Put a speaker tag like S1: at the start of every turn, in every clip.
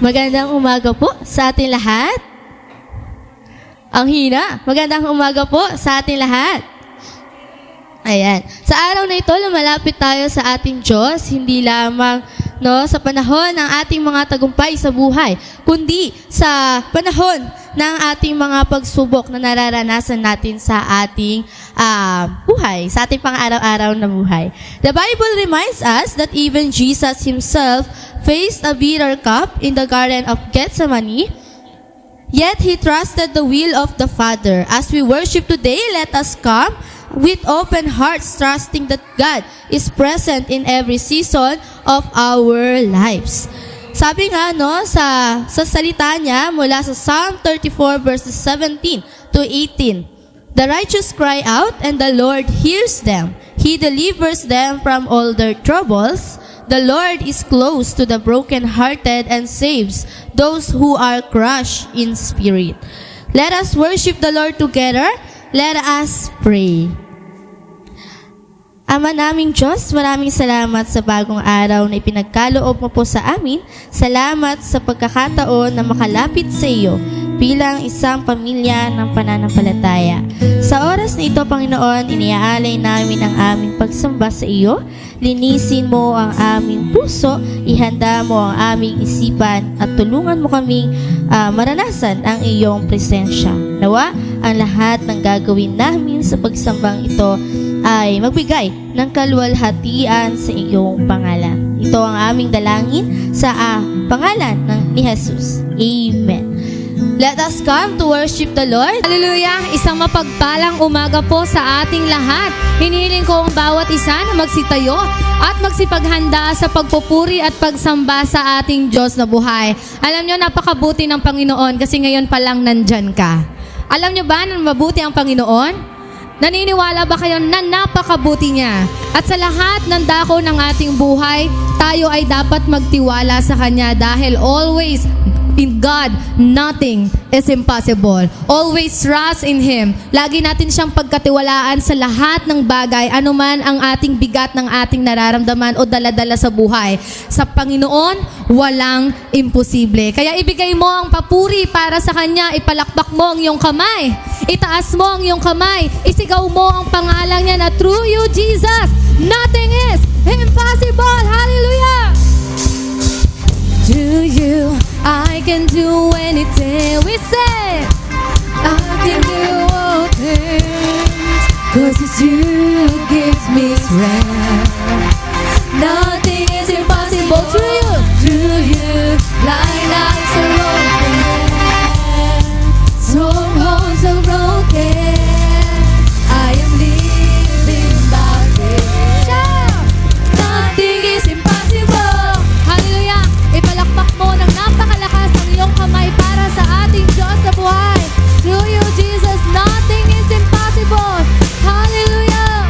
S1: Magandang umaga po sa ating lahat. Ang hina. Magandang umaga po sa ating lahat. Ayan. Sa araw na ito, lumalapit tayo sa ating Diyos, hindi lamang sa panahon ng ating mga tagumpay sa buhay, kundi sa panahon ng ating mga pagsubok na nararanasan natin sa ating buhay, sa ating pang-araw-araw na buhay. The Bible reminds us that even Jesus himself faced a bitter cup in the Garden of Gethsemane, yet he trusted the will of the Father. As we worship today, let us come with open hearts, trusting that God is present in every season of our lives. Sabi nga sa salita niya mula sa Psalm 34 verses 17 to 18, the righteous cry out and the Lord hears them. He delivers them from all their troubles. The Lord is close to the brokenhearted and saves those who are crushed in spirit. Let us worship the Lord together. Let us pray. Ama naming Diyos, maraming salamat sa bagong araw na ipinagkaloob mo po sa amin. Salamat sa pagkakataon na makalapit sa iyo bilang isang pamilya ng pananampalataya. Sa oras na ito, Panginoon, iniaalay namin ang aming pagsamba sa iyo. Linisin mo ang aming puso, ihanda mo ang aming isipan at tulungan mo kaming maranasan ang iyong presensya. Nawa, ang lahat ng gagawin namin sa pagsambang ito ay magbigay ng kaluwalhatian sa iyong pangalan. Ito ang aming dalangin sa pangalan ni Jesus. Amen. Let us come to worship the Lord.
S2: Hallelujah! Isang mapagpalang umaga po sa ating lahat. Hinihiling ko ang bawat isa na magsitayo at magsipaghanda sa pagpupuri at pagsamba sa ating Diyos na buhay. Alam nyo, napakabuti ng Panginoon kasi ngayon pa lang nandyan ka. Alam nyo ba na mabuti ang Panginoon? Naniniwala ba kayo na napakabuti niya? At sa lahat ng dako ng ating buhay, tayo ay dapat magtiwala sa Kanya dahil always in God, nothing is impossible. Always trust in Him. Lagi natin siyang pagkatiwalaan sa lahat ng bagay, anuman ang ating bigat ng ating nararamdaman o daladala sa buhay. Sa Panginoon, walang imposible. Kaya ibigay mo ang papuri para sa Kanya, ipalakpak mo ang iyong kamay, itaas mo ang iyong kamay, isigaw mo ang pangalan niya na through you, Jesus, nothing is impossible. Hallelujah! To you, I can do anything we say. I can do all things, 'cause it's you who gives me strength. Nothing is impossible to you. To you, blind eyes are open, strongholds are broken. I am living by faith. Shout! Nothing is impossible. Hallelujah! Ipalakpak mo ng napakalakas ang iyong kamay para sa ating Diyos na buhay. Through you, Jesus, nothing is impossible. Hallelujah!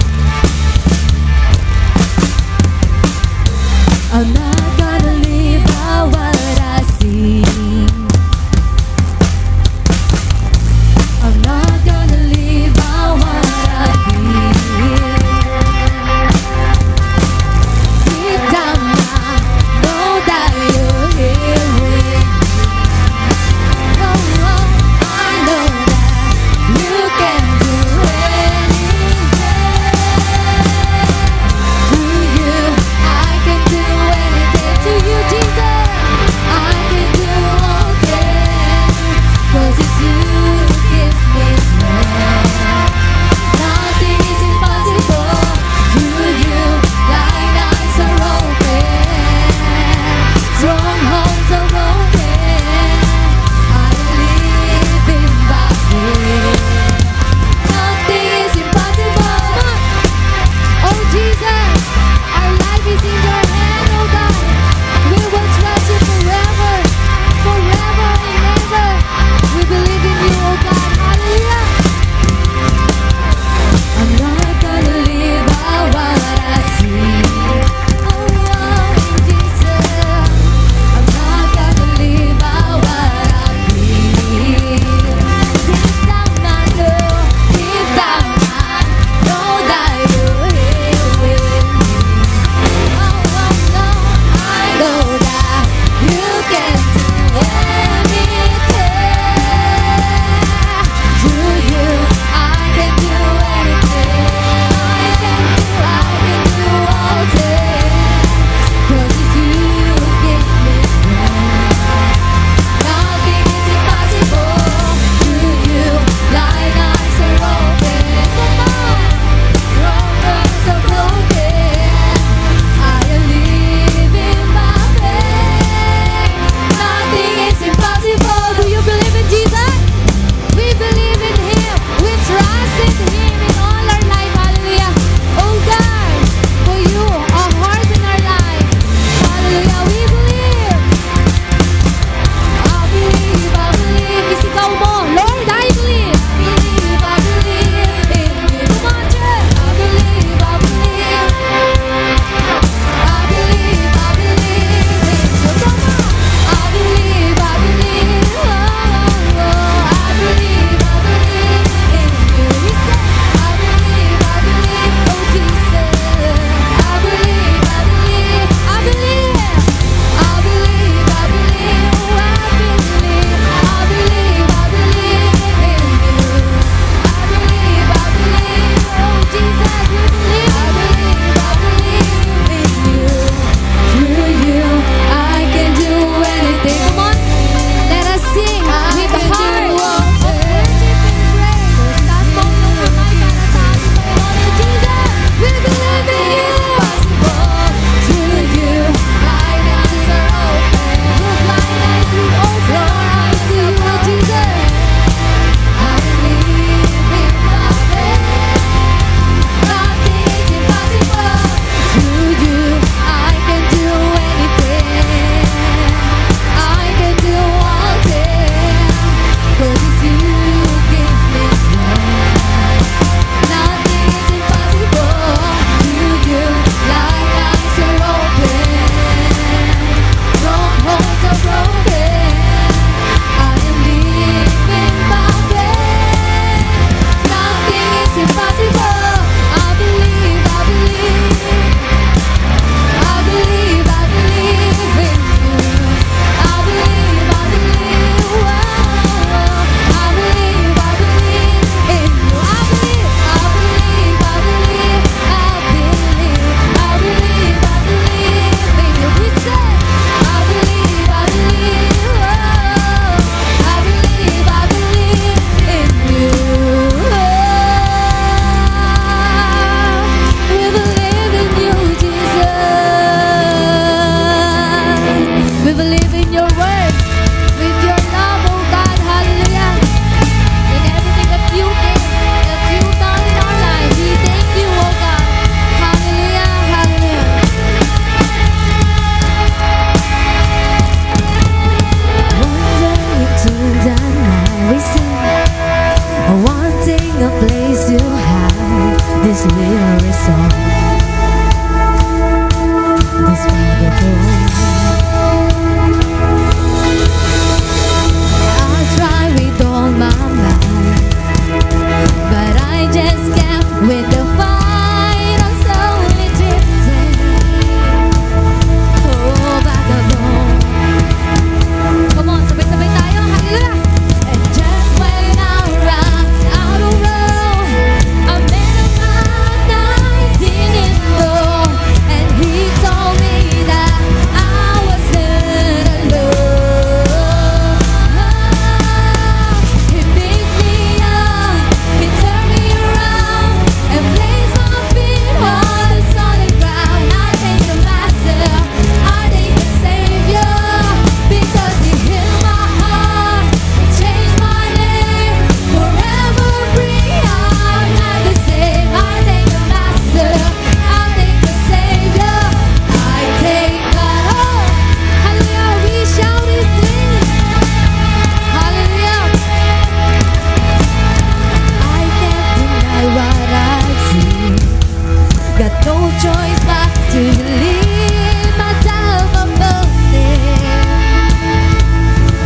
S2: got no choice but to leave myself above it.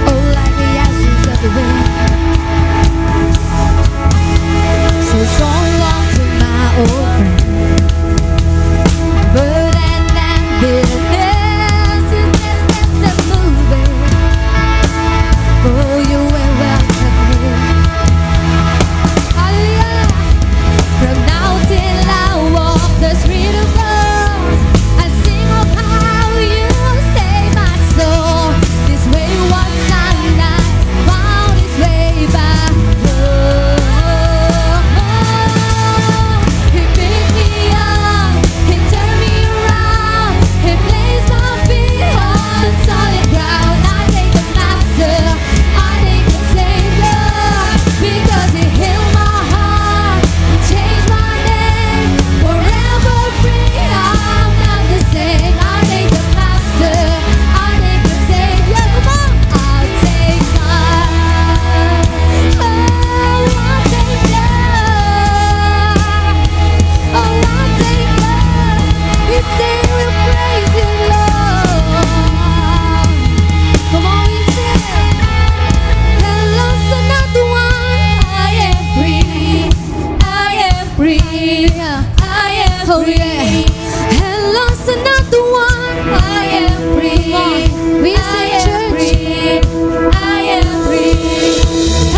S2: Oh, like the ashes of the wind. So long to my old friend. Burden and bitterness, it just kept on moving. For you were welcome here. Hallelujah. From now till I walk the street of gold, I sing of how you saved my soul. This way was sunlight, found its way back home. He picked me up, he turned me around, he placed my feet on solid ground. I thank the Master, I thank the Savior, because he healed my heart, he changed my name, forever free. I'm not the same. I thank the Master, I thank the Savior. Come on, I'll take God. Oh, I'll take God. Oh, I'll take God. We sing, we'll praise you, Lord. Come on, we sing. And lost another one. I am free. I am free. I am free. And lost another one. I am free. We sing, church. I am free.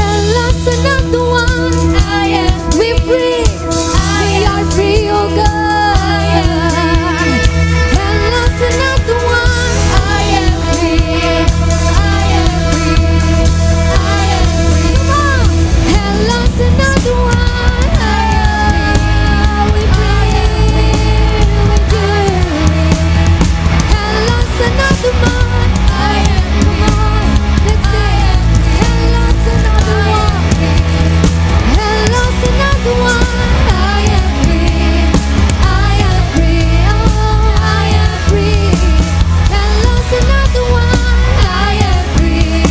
S2: And lost another one. I am free. We are free, oh God. And lost another one. I am free. I am free. I am free. Come on. And lost another one. I am free. We free. We do. And lost another one. I am free. Come on. Let's sing. And lost another one. And lost another one. I am free. I am free. Oh, I am free. And lost another one. I am free.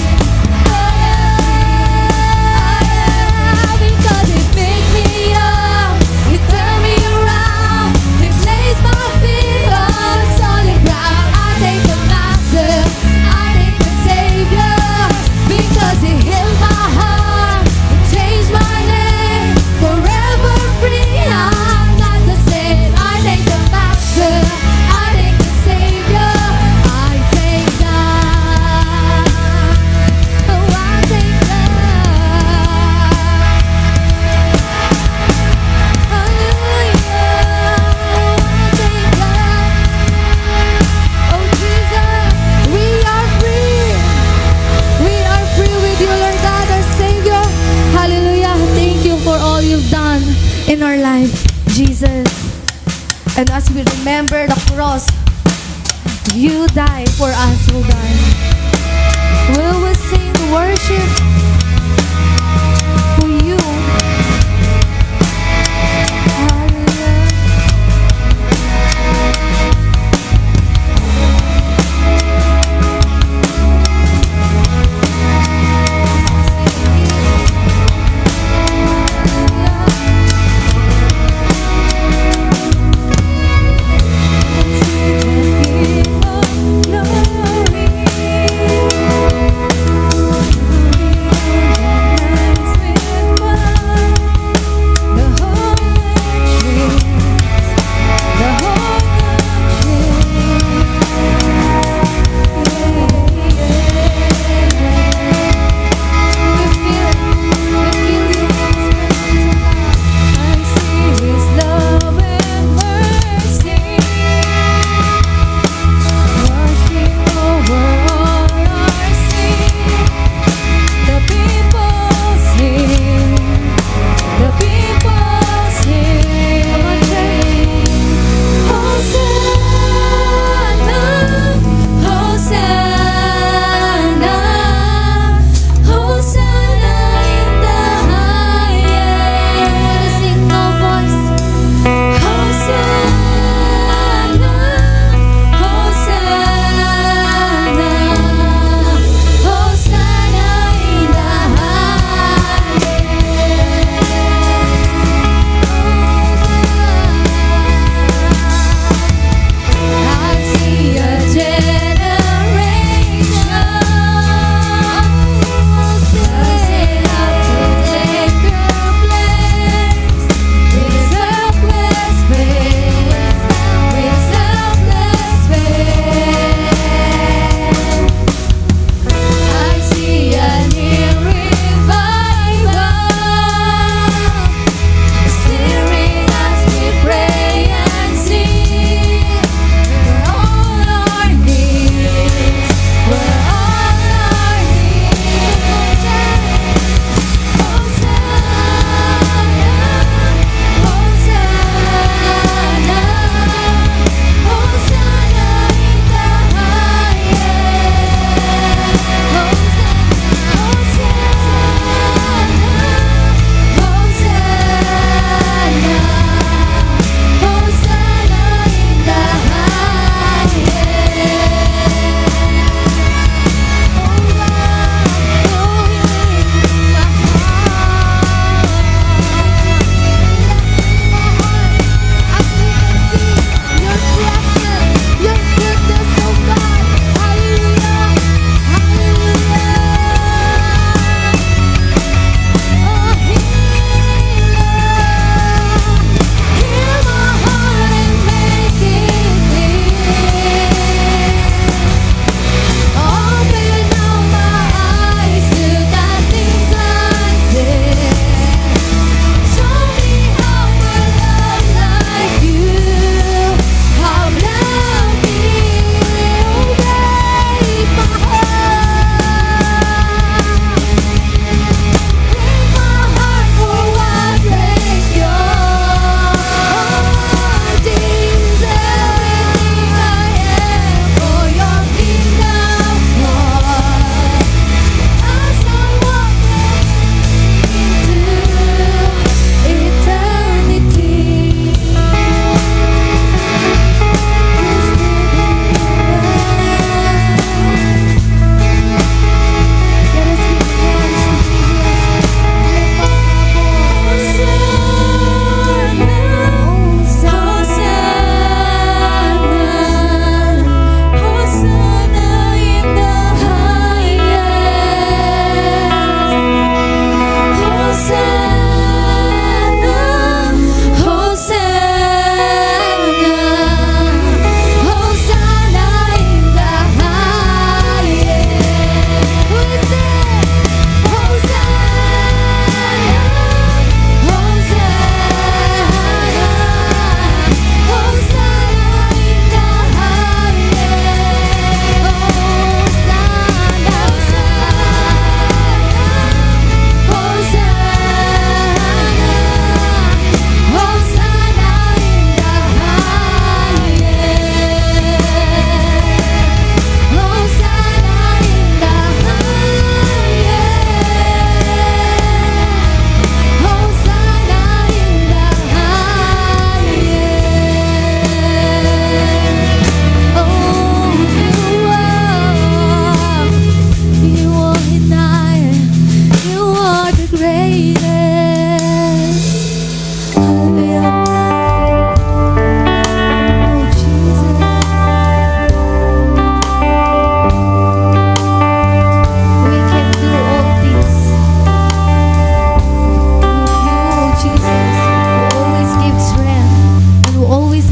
S2: Because he picked me up, he turned me around, he placed my feet on solid ground. I thank the Master, I thank the Savior, because he healed my heart, he changed my name, forever free. I'm not the same. I thank the Master, I thank the Savior, I thank God. Oh, I thank God. Hallelujah. I thank God. Oh, Jesus, we are free. We are free with you, Lord God, our Savior. Hallelujah. Thank you for all you've done in our life, Jesus. And as we remember the cross, you died for us, oh God. We will sing worship for you. Hallelujah. Glory.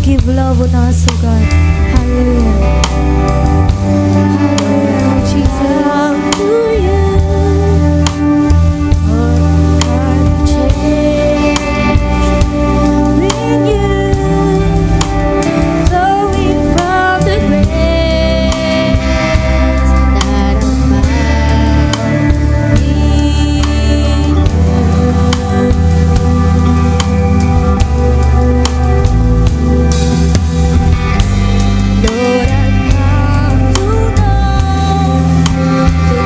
S3: give love on us, oh God. Hallelujah. Hallelujah, Jesus. Hallelujah. Oh, God, change. Bring you, flowing from the grace that abound in you. Lord, I've come to know the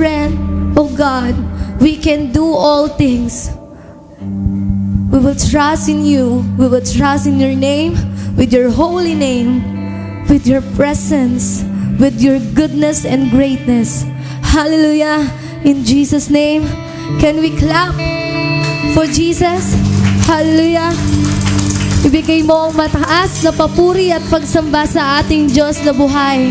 S3: strength, oh God. We can do all things. We will trust in you. We will trust in your name, with your holy name, with your presence, with your goodness and greatness. Hallelujah. In Jesus' name, can we clap for Jesus? Hallelujah. Ibigay mo ang mataas na papuri at pagsamba sa ating Diyos na buhay.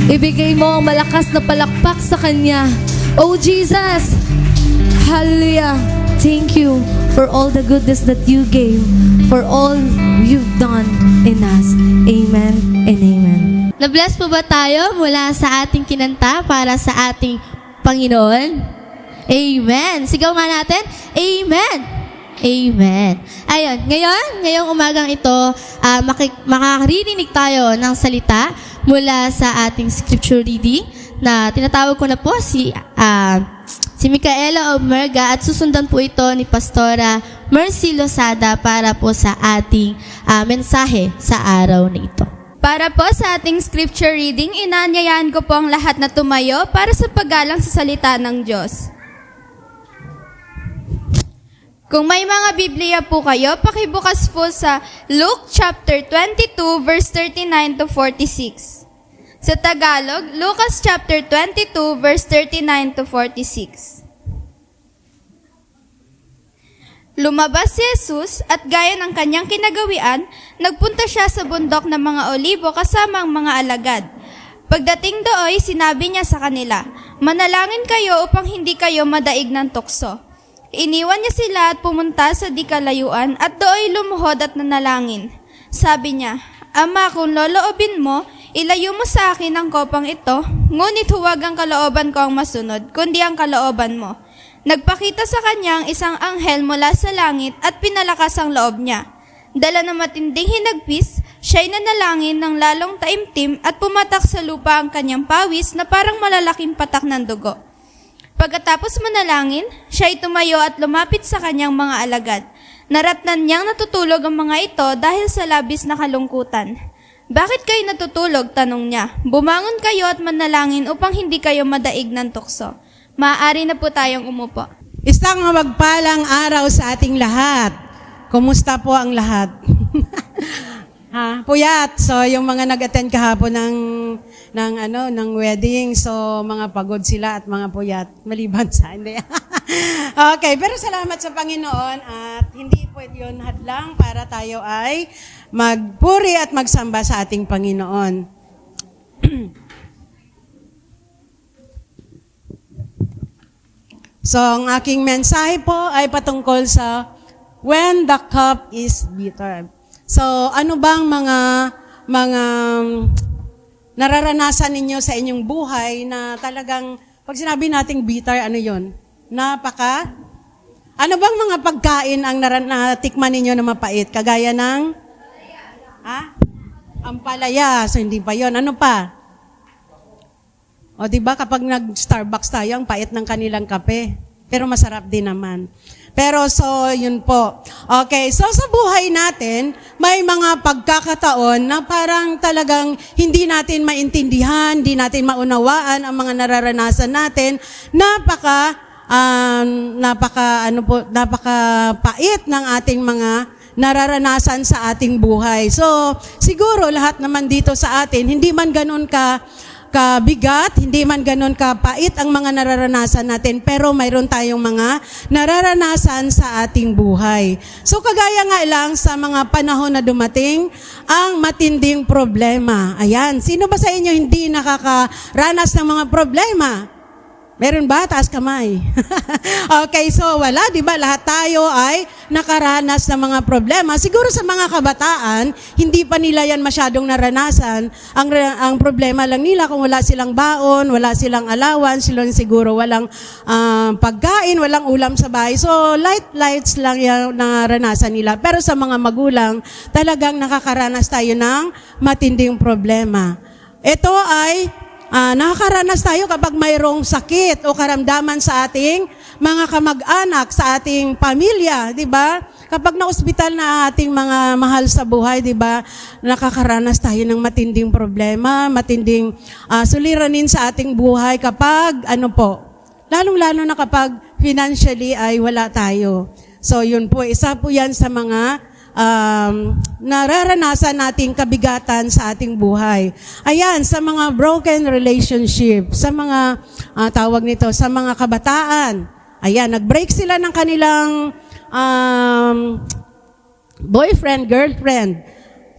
S3: Ibigay mo ang malakas na palakpak sa Kanya. Oh Jesus! Hallelujah! Thank you for all the goodness that you gave, for all you've done in us. Amen and amen.
S1: Na-bless po ba tayo mula sa ating kinanta para sa ating Panginoon? Amen. Sigaw nga natin, Amen. Amen. Ayun, ngayong umagang ito, makakarinig tayo ng salita mula sa ating scripture reading na tinatawag ko na po si Micaela Omerga at susundan po ito ni Pastora Mercy Losada para po sa ating mensahe sa araw na ito.
S4: Para po sa ating scripture reading, inaanyayahan ko po ang lahat na tumayo para sa paggalang sa salita ng Diyos. Kung may mga Biblia po kayo, pakibukas po sa Luke chapter 22 verse 39 to 46. Sa Tagalog, Lucas chapter 22 verse 39 to 46. Lumabas si Jesus at gaya ng kanyang kinagawian, nagpunta siya sa bundok ng mga olibo kasama ang mga alagad. Pagdating dooy, sinabi niya sa kanila, "Manalangin kayo upang hindi kayo madaig ng tukso." Iniwan niya sila at pumunta sa di kalayuan at dooy lumuhod at nanalangin. Sabi niya, "Ama, kung loloobin mo, ilayo mo sa akin ang kopang ito, ngunit huwag ang kalooban ko ang masunod, kundi ang kalooban mo." Nagpakita sa kanya ang isang anghel mula sa langit at pinalakas ang loob niya. Dala ng matinding hinagpis, siya'y nanalangin ng lalong taimtim at pumatak sa lupa ang kanyang pawis na parang malalaking patak ng dugo. Pagkatapos manalangin, siya'y tumayo at lumapit sa kanyang mga alagad. Naratnan niyang natutulog ang mga ito dahil sa labis na kalungkutan. "Bakit kayo natutulog?" tanong niya. "Bumangon kayo at manalangin upang hindi kayo madaig ng tukso." Maaari na po tayong umupo.
S5: Isang mapagpalang araw sa ating lahat. Kumusta po ang lahat? Puyat. So, yung mga nag-attend kahapon ng wedding, so mga pagod sila at mga puyat. Maliban sa hindi. Okay, pero salamat sa Panginoon at hindi po yun hadlang para tayo ay magpuri at magsamba sa ating Panginoon. So, ang aking mensahe po ay patungkol sa when the cup is bitter. So, ano bang mga nararanasan ninyo sa inyong buhay na talagang, pag sinabi nating bitter, ano yon? Ano bang mga pagkain ang natikman ninyo na mapait? Kagaya ng? Ampalaya. So, hindi pa yon. Ano pa? O, diba, kapag nag-Starbucks tayo, ang pait ng kanilang kape. Pero masarap din naman. Pero so, yun po. Okay, so sa buhay natin, may mga pagkakataon na parang talagang hindi natin maintindihan, hindi natin maunawaan ang mga nararanasan natin. Napakapait ng ating mga nararanasan sa ating buhay. So, siguro lahat naman dito sa atin, hindi man ganun kabigat, hindi man ganun kapait ang mga nararanasan natin, pero mayroon tayong mga nararanasan sa ating buhay. So kagaya nga lang sa mga panahon na dumating, ang matinding problema. Ayan, sino ba sa inyo hindi nakakaranas ng mga problema? Meron ba? Taas kamay. Okay, so wala, di ba? Lahat tayo ay nakaranas ng mga problema. Siguro sa mga kabataan, hindi pa nila yan masyadong naranasan. Ang problema lang nila kung wala silang baon, wala silang allowance, silang siguro walang pagkain, walang ulam sa bahay. So lights lang yung naranasan nila. Pero sa mga magulang, talagang nakakaranas tayo ng matinding problema. Ito ay nakakaranas tayo kapag mayroong sakit o karamdaman sa ating mga kamag-anak, sa ating pamilya, di ba? Kapag na-ospital na ating mga mahal sa buhay, di ba? Nakakaranas tayo ng matinding problema, matinding suliranin sa ating buhay kapag, lalong-lalo na kapag financially ay wala tayo. So yun po, isa po yan sa mga nararanasan nating kabigatan sa ating buhay. Ayan, sa mga broken relationship, sa mga tawag nito, sa mga kabataan. Ayan, nag-break sila ng kanilang boyfriend, girlfriend.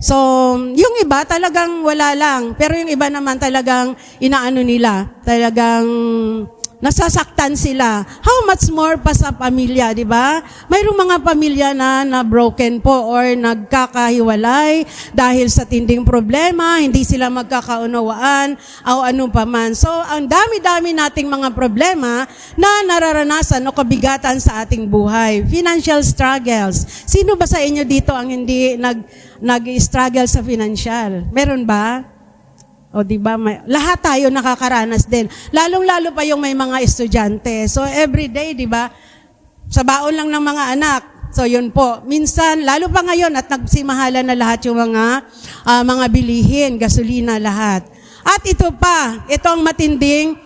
S5: So, yung iba talagang wala lang. Pero yung iba naman talagang inaano nila. Talagang nasasaktan sila. How much more pa sa pamilya, di ba? Mayroong mga pamilya na broken po or nagkakahiwalay dahil sa tinding problema, hindi sila magkakaunawaan o ano pa man. So, ang dami-dami nating mga problema na nararanasan o kabigatan sa ating buhay. Financial struggles. Sino ba sa inyo dito ang hindi nag-struggle sa financial? Meron ba? O di ba, lahat tayo nakakaranas din. Lalong-lalo pa yung may mga estudyante. So every day, di ba, sa baon lang ng mga anak. So yun po. Minsan, lalo pa ngayon at nagsimahalan na lahat yung mga bilihin, gasolina, lahat. At ito pa, itong matinding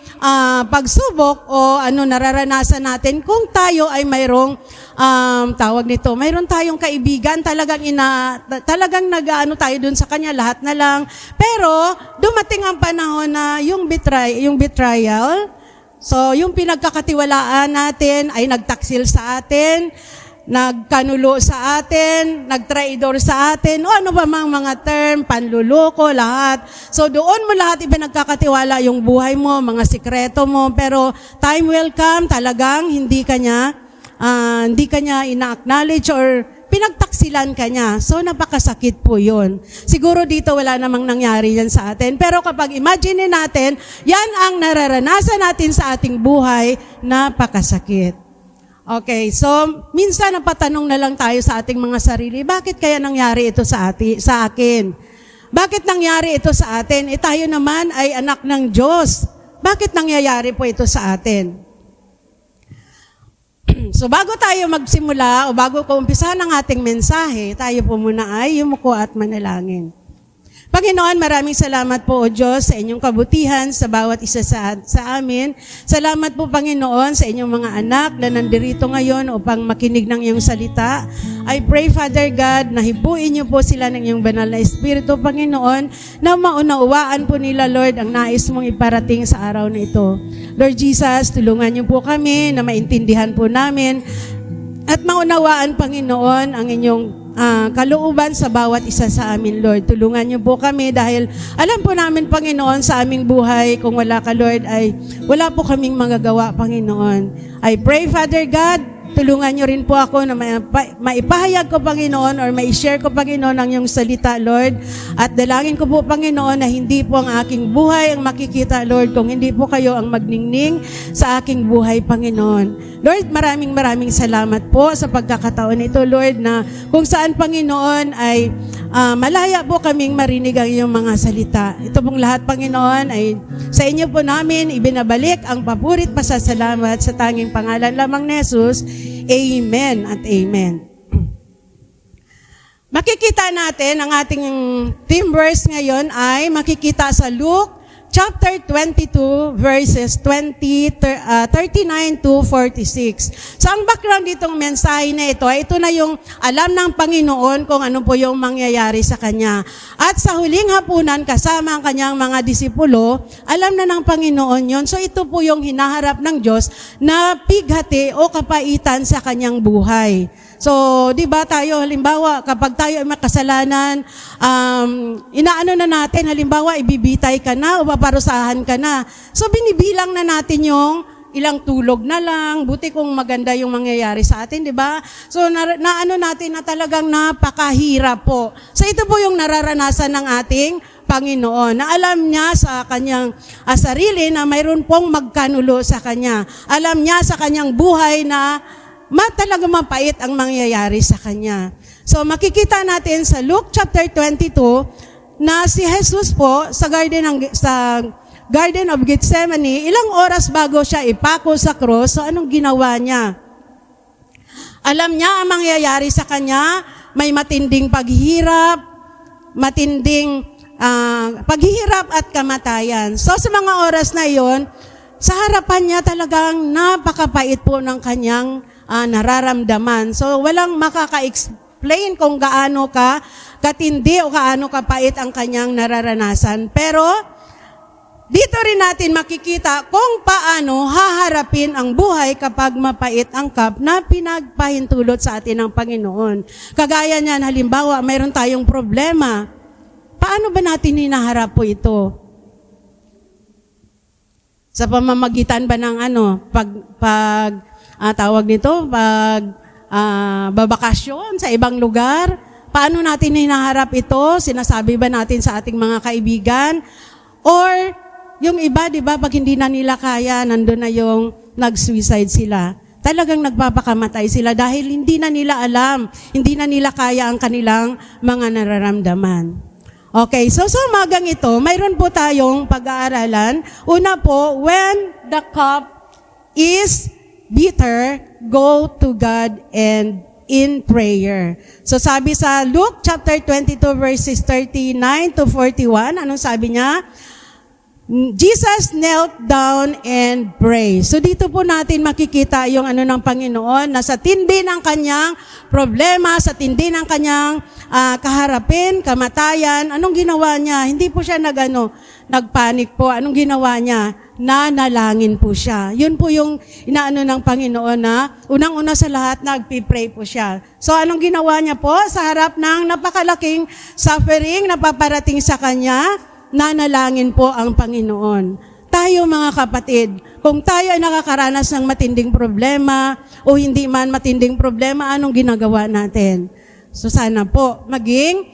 S5: pagsubok o nararanasan natin kung tayo ay mayroong tawag nito, mayroon tayong kaibigan, talagang nag-ano tayo dun sa kanya, lahat na lang. Pero dumating ang panahon na yung betrayal, so yung pinagkakatiwalaan natin ay nagtaksil sa atin, nagkanulo sa atin, nagtraidor sa atin, o ano ba mga term, panluloko, lahat. So doon mo lahat ipinagkakatiwala yung buhay mo, mga sikreto mo, pero time will come, talagang hindi kanya ina-acknowledge or pinagtaksilan ka niya. So napakasakit po yun. Siguro dito wala namang nangyari yan sa atin. Pero kapag imagine natin, yan ang nararanasan natin sa ating buhay, napakasakit. Okay, so minsan napatanong na lang tayo sa ating mga sarili, bakit kaya nangyari ito sa akin? Bakit nangyari ito sa atin? Tayo naman ay anak ng Diyos. Bakit nangyayari po ito sa atin? So bago tayo magsimula o bago ko umpisa ng ating mensahe, tayo po muna ay yumuko at manalangin. Panginoon, maraming salamat po o Diyos sa inyong kabutihan sa bawat isa sa amin. Salamat po Panginoon sa inyong mga anak na nandirito ngayon upang makinig ng iyong salita. I pray Father God na hipuin niyo po sila ng iyong banal na Espiritu Panginoon na maunawaan po nila Lord ang nais mong iparating sa araw na ito. Lord Jesus, tulungan niyo po kami na maintindihan po namin at maunawaan Panginoon ang inyong kalooban sa bawat isa sa amin, Lord. Tulungan niyo po kami dahil alam po namin, Panginoon, sa aming buhay, kung wala ka, Lord, ay wala po kaming magagawa, Panginoon. I pray, Father God, tulungan niyo rin po ako na maipahayag ko, Panginoon, or mai-share ko, Panginoon, ang iyong salita, Lord. At dalangin ko po, Panginoon, na hindi po ang aking buhay ang makikita, Lord, kung hindi po kayo ang magningning sa aking buhay, Panginoon. Lord, maraming salamat po sa pagkakataon ito, Lord, na kung saan, Panginoon, ay malaya po kaming marinig ang iyong mga salita. Ito pong lahat, Panginoon, ay sa inyo po namin ibinabalik ang papurit pasasalamat sa tanging pangalan lamang ni Jesus. Amen at amen. Makikita natin, ang ating theme verse ngayon ay makikita sa Luke chapter 22 verses 39 to 46. So ang background ditong mensahe na ito na yung alam ng Panginoon kung ano po yung mangyayari sa Kanya. At sa huling hapunan, kasama ang Kanyang mga disipulo, alam na ng Panginoon yon. So ito po yung hinaharap ng Diyos na pighati o kapaitan sa Kanyang buhay. So, di ba tayo, halimbawa, kapag tayo ay makasalanan, inaano na natin, halimbawa, ibibitay ka na o paparusahan ka na. So, binibilang na natin yung ilang tulog na lang, buti kung maganda yung mangyayari sa atin, di ba? So, naano natin na talagang napakahirap po. So, ito po yung nararanasan ng ating Panginoon, na alam niya sa kanyang sarili na mayroon pong magkanulo sa kanya. Alam niya sa kanyang buhay na talagang mapait ang mangyayari sa kanya. So makikita natin sa Luke chapter 22 na si Jesus po sa Garden of Gethsemane, ilang oras bago siya ipako sa cross, so anong ginawa niya? Alam niya ang mangyayari sa kanya, may matinding paghihirap at kamatayan. So sa mga oras na iyon, sa harapan niya talagang napakapait po ng kanyang nararamdaman. So walang makaka-explain kung gaano ka katindi o gaano kapait ang kanyang nararanasan. Pero dito rin natin makikita kung paano haharapin ang buhay kapag mapait ang cup na pinagpahintulot sa atin ng Panginoon. Kagaya niyan, halimbawa, mayroon tayong problema. Paano ba natin hinaharap po ito? Sa pamamagitan ba ng babakasyon sa ibang lugar? Paano natin hinaharap ito? Sinasabi ba natin sa ating mga kaibigan? Or yung iba, di ba, pag hindi na nila kaya, nandun na yung nag-suicide sila. Talagang nagpapakamatay sila dahil hindi na nila alam, hindi na nila kaya ang kanilang mga nararamdaman. Okay, so sa umagang ito, mayroon po tayong pag-aaralan. Una po, when the cup is bitter, go to God and in prayer. So sabi sa Luke chapter 22 verses 39 to 41, anong sabi niya? Jesus knelt down and prayed. So dito po natin makikita yung ng Panginoon na sa tindi ng kanyang problema, sa tindi ng kanyang kaharapin, kamatayan, anong ginawa niya? Hindi po siya nagpanik po. Anong ginawa niya? Nanalangin po siya. Yun po yung inaano ng Panginoon na unang-una sa lahat, nagpipray po siya. So anong ginawa niya po? Sa harap ng napakalaking suffering na paparating sa kanya, nanalangin po ang Panginoon. Tayo mga kapatid, kung tayo ay nakakaranas ng matinding problema o hindi man matinding problema, anong ginagawa natin? So sana po maging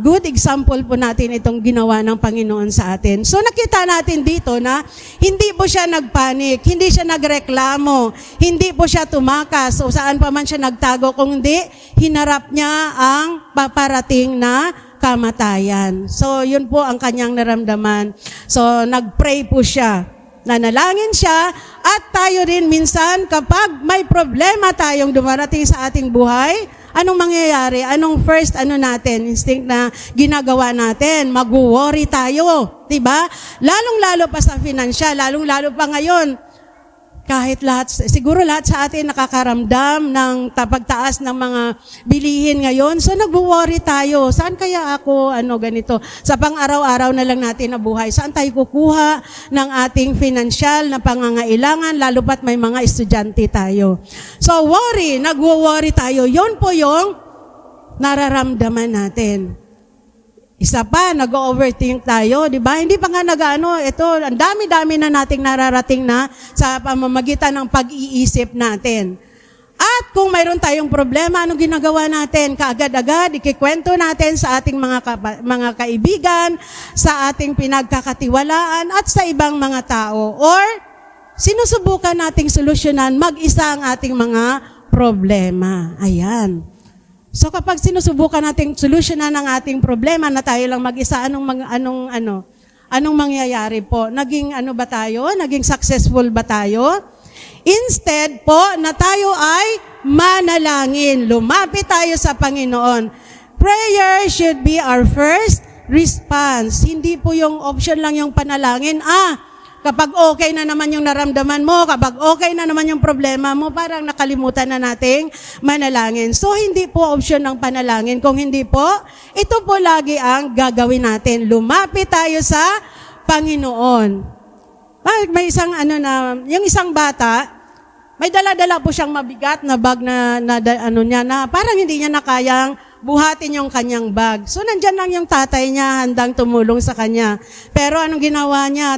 S5: good example po natin itong ginawa ng Panginoon sa atin. So nakita natin dito na hindi po siya nagpanik, hindi siya nagreklamo, hindi po siya tumakas o saan pa man siya nagtago, kung hindi, hinarap niya ang paparating na kamatayan. So yun po ang kanyang naramdaman. So nagpray po siya. Nanalangin siya at tayo rin minsan kapag may problema tayong dumarating sa ating buhay, anong mangyayari? Anong first natin? Instinct na ginagawa natin? Mag-worry tayo. Diba? Lalong-lalo pa sa financial, lalong-lalo pa ngayon. Kahit siguro lahat sa atin nakakaramdam ng pagtaas ng mga bilihin ngayon. So nagwo-worry tayo. Saan kaya ako, ganito? Sa pang-araw-araw na lang natin na buhay. Saan tayo kukuha ng ating financial na pangangailangan, lalo pat may mga estudyante tayo. So nagwo-worry tayo. Yun po yung nararamdaman natin. Isa pa, nag-overthink tayo, di ba? Hindi pa nga ito, ang dami-dami na nating nararating na sa pamamagitan ng pag-iisip natin. At kung mayroon tayong problema, anong ginagawa natin? Kaagad-agad, ikikwento natin sa ating mga kaibigan, sa ating pinagkakatiwalaan, at sa ibang mga tao. Or, sinusubukan nating solusyonan mag-isa ang ating mga problema. Ayan. So kapag sinusubukan nating solusyonan ang ating problema na tayo lang mag-isa, anong mangyayari po? Naging ba tayo? Naging successful ba tayo? Instead po na tayo ay manalangin. Lumapit tayo sa Panginoon. Prayer should be our first response. Hindi po yung option lang yung panalangin. Kapag okay na naman yung naramdaman mo, kapag okay na naman yung problema mo, parang nakalimutan na nating manalangin. So, hindi po option ng panalangin. Kung hindi po, ito po lagi ang gagawin natin. Lumapit tayo sa Panginoon. May isang yung isang bata, may dala-dala po siyang mabigat na bag na parang hindi niya na kayang buhatin yung kanyang bag. So, nandyan lang yung tatay niya, handang tumulong sa kanya. Pero anong ginawa niya?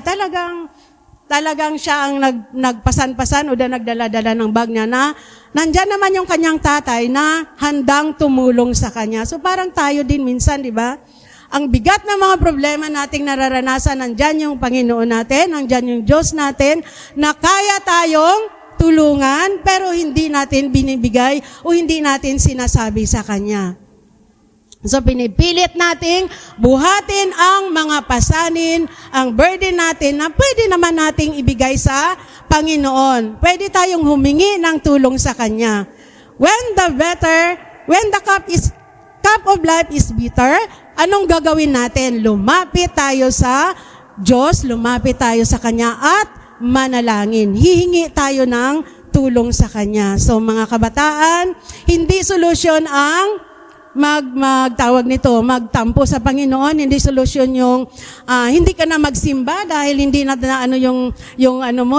S5: Talagang siya ang nagpasan-pasan o nagdala-dala ng bag niya na nandyan naman yung kanyang tatay na handang tumulong sa kanya. So, parang tayo din minsan, di ba? Ang bigat ng mga problema nating nararanasan, nandyan yung Panginoon natin, nandyan yung Diyos natin, na kaya tayong tulungan, pero hindi natin binibigay o hindi natin sinasabi sa Kanya. So, pinipilit nating buhatin ang mga pasanin, ang burden natin na pwede naman nating ibigay sa Panginoon. Pwede tayong humingi ng tulong sa Kanya. When the cup of life is bitter, anong gagawin natin? Lumapit tayo sa Diyos, lumapit tayo sa Kanya at manalangin. Hihingi tayo ng tulong sa Kanya. So mga kabataan, hindi solusyon ang magtawag nito, magtampo sa Panginoon. Hindi solusyon yung hindi ka na magsimba dahil hindi na ano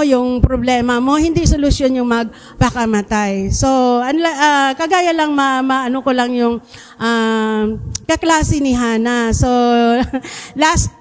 S5: yung problema mo. Hindi solusyon yung magpakamatay. So kagaya lang maano ko lang yung kaklase ni Hannah. So last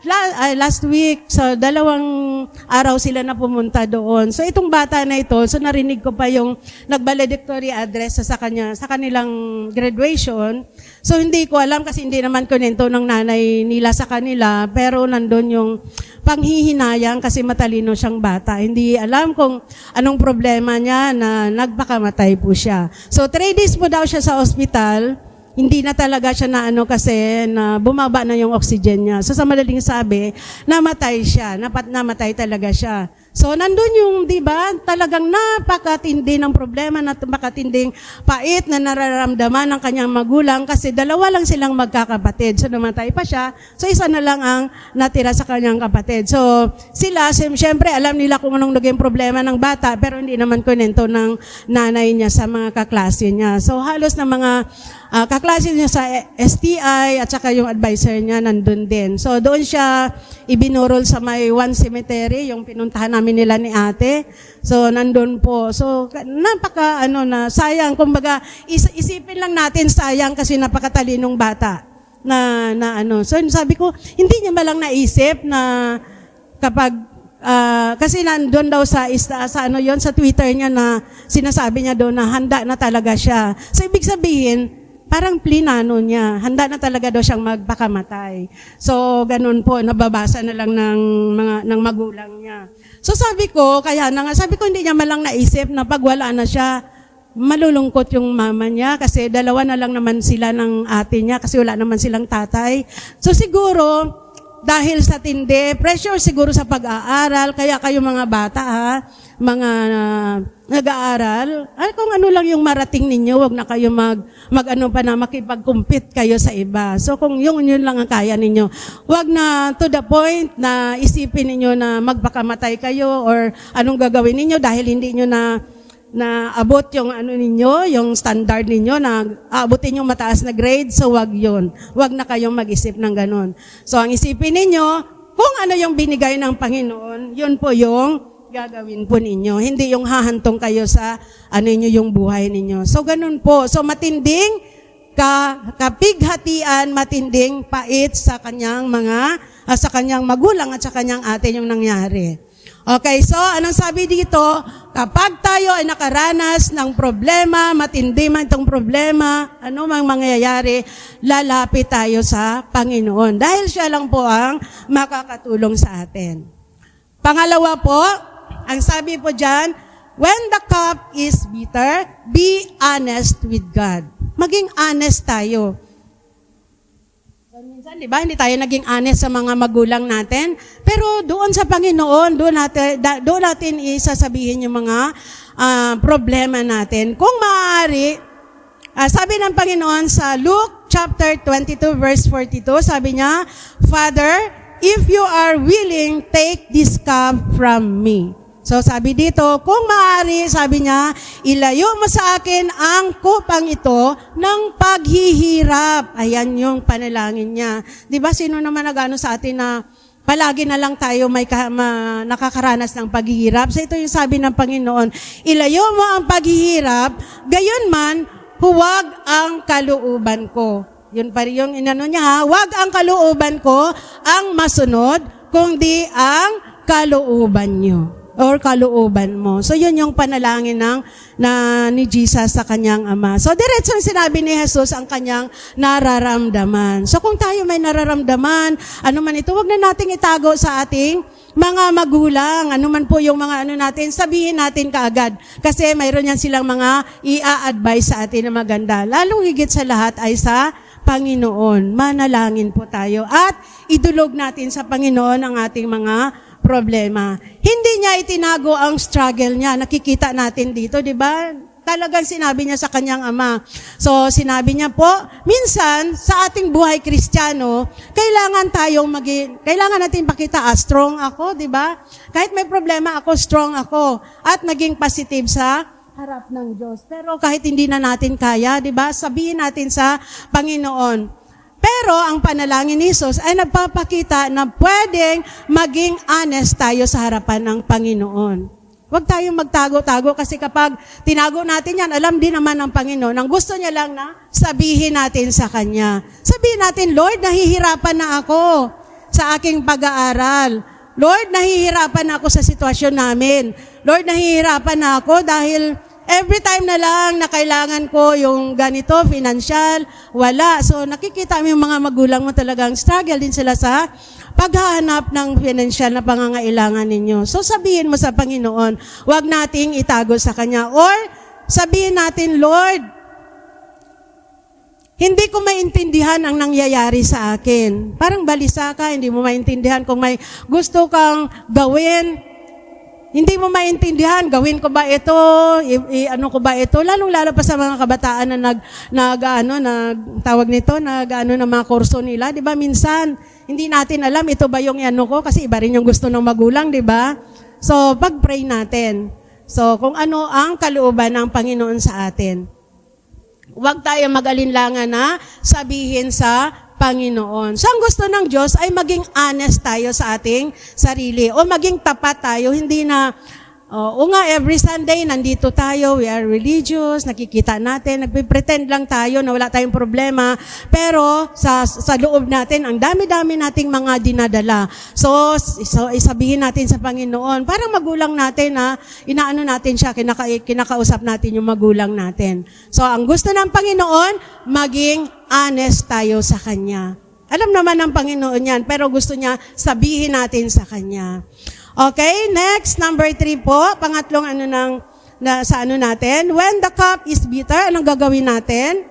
S5: week, so 2 araw sila na pumunta doon. So itong bata na ito, so narinig ko pa yung nag-valedictory address sa kanilang graduation. So hindi ko alam kasi hindi naman kunento ng nanay nila sa kanila, pero nandun yung panghihinayang kasi matalino siyang bata. Hindi alam kung anong problema niya na nagpakamatay po siya. So 3 days po daw siya sa ospital. Hindi na talaga siya na kasi na bumaba na yung oxygen niya. So sa madaling sabi, namatay siya. Namatay talaga siya. So nandun yung, di ba, talagang napakatindi ng problema, napakatinding pait na nararamdaman ng kanyang magulang kasi 2 lang silang magkakapatid. So namatay pa siya. So isa na lang ang natira sa kanyang kapatid. So sila, siyempre alam nila kung anong naging problema ng bata pero hindi naman kunento ng nanay niya sa mga kaklase niya. So halos na mga kaklase niya sa STI at saka yung advisor niya nandun din. So doon siya ibinurol sa may one cemetery, yung pinuntahan namin nila ni ate. So nandun po. So napaka na sayang, kumbaga isipin lang natin sayang kasi napakatalinong bata na So sabi ko, hindi niya malang naisip na kapag kasi nandun daw sa sa Twitter niya na sinasabi niya doon na handa na talaga siya. So ibig sabihin, parang plinano niya. Handa na talaga daw siyang magpakamatay. So, ganun po, nababasa na lang ng magulang niya. So, sabi ko hindi niya malang naisip na pag wala na siya, malulungkot yung mama niya kasi 2 na lang naman sila ng ate niya kasi wala naman silang tatay. So, siguro, dahil sa tindi, pressure siguro sa pag-aaral, kaya kayo mga bata mga nag-aaral, kung ano lang yung marating ninyo, wag na kayo makipag-compete kayo sa iba. So kung yun lang ang kaya ninyo, wag na to the point na isipin ninyo na magpakamatay kayo or anong gagawin ninyo dahil hindi nyo na abot yung ninyo, yung standard ninyo na aabutin yung mataas na grade, so wag yun. Wag na kayong mag-isip ng ganun. So ang isipin ninyo, kung ano yung binigay ng Panginoon, yun po yung gagawin po ninyo. Hindi yung hahantong kayo sa yung buhay ninyo. So ganun po. So matinding kapighatian, matinding pait sa kanyang sa kanyang magulang at sa kanyang ate yung nangyari. Okay, so anong sabi dito? Kapag tayo ay nakaranas ng problema, matindi man itong problema, ano mang mangyayari, lalapit tayo sa Panginoon. Dahil siya lang po ang makakatulong sa atin. Pangalawa po, ang sabi po dyan, when the cup is bitter, be honest with God. Maging honest tayo. Minsan, di ba, hindi tayo naging honest sa mga magulang natin. Pero doon sa Panginoon, doon natin isasabihin yung mga problema natin. Kung maaari, sabi ng Panginoon sa Luke chapter 22 verse 42, sabi niya, Father, if you are willing, take this cup from me. So sabi dito, kung maaari, sabi niya, ilayo mo sa akin ang kupang ito ng paghihirap. Ayan yung panalangin niya. Di ba sino naman nagano sa atin na palagi na lang tayo may nakakaranas ng paghihirap? So ito yung sabi ng Panginoon, ilayo mo ang paghihirap, gayon man, huwag ang kalooban ko. Yun pa rin yung niya, huwag ang kalooban ko ang masunod, kundi ang kalooban nyo. Or kalooban mo. So yun yung panalangin ni Jesus sa kanyang ama. So diretsong sinabi ni Jesus ang kanyang nararamdaman. So kung tayo may nararamdaman, ano man ito, wag na nating itago sa ating mga magulang. Ano man po yung mga natin, sabihin natin kaagad. Kasi mayroon yan silang mga i-a-advise sa atin na maganda. Lalong higit sa lahat ay sa Panginoon. Manalangin po tayo at idulog natin sa Panginoon ang ating mga problema. Hindi niya itinago ang struggle niya. Nakikita natin dito, di ba? talagang sinabi niya sa kanyang ama. So, sinabi niya po, minsan, sa ating buhay Kristiyano, kailangan natin pakita, strong ako, di ba? Kahit may problema ako, strong ako. At naging positive sa harap ng Diyos. Pero kahit hindi na natin kaya, di ba? Sabihin natin sa Panginoon. Pero ang panalangin ni Jesus ay nagpapakita na pwedeng maging honest tayo sa harapan ng Panginoon. Huwag tayong magtago-tago kasi kapag tinago natin yan, alam din naman ng Panginoon. Ang gusto niya lang na sabihin natin sa Kanya. Sabihin natin, Lord, nahihirapan na ako sa aking pag-aaral. Lord, nahihirapan na ako sa sitwasyon namin. Lord, nahihirapan na ako dahil every time na lang na kailangan ko yung ganito, financial, wala. So nakikita mo yung mga magulang mo talagang struggle din sila sa paghahanap ng financial na pangangailangan ninyo. So sabihin mo sa Panginoon, huwag nating itago sa Kanya. Or sabihin natin, Lord, hindi ko maintindihan ang nangyayari sa akin. Parang balisa ka, hindi mo maintindihan kung may gusto kang gawin. Hindi mo maintindihan, gawin ko ba ito, ano ko ba ito, lalong-lalo pa sa mga kabataan na ng mga kurso nila, di ba? Minsan, hindi natin alam, ito ba yung ano ko, kasi iba rin yung gusto ng magulang, di ba? So, pag-pray natin. So, kung ano ang kalooban ng Panginoon sa atin. Huwag tayo mag-alinlangan na sabihin sa Panginoon. So, ang gusto ng Diyos ay maging honest tayo sa ating sarili o maging tapat tayo. Hindi na, every Sunday nandito tayo, we are religious, nakikita natin, nagpipretend lang tayo na wala tayong problema, pero sa loob natin, ang dami-dami nating mga dinadala. So isabihin natin sa Panginoon, parang magulang natin na inaano natin siya, kinakausap natin yung magulang natin. So, ang gusto ng Panginoon, maging honest tayo sa Kanya. Alam naman ng Panginoon yan, pero gusto niya sabihin natin sa Kanya. Okay, next, number 3 po, pangatlong natin. When the cup is bitter, anong gagawin natin?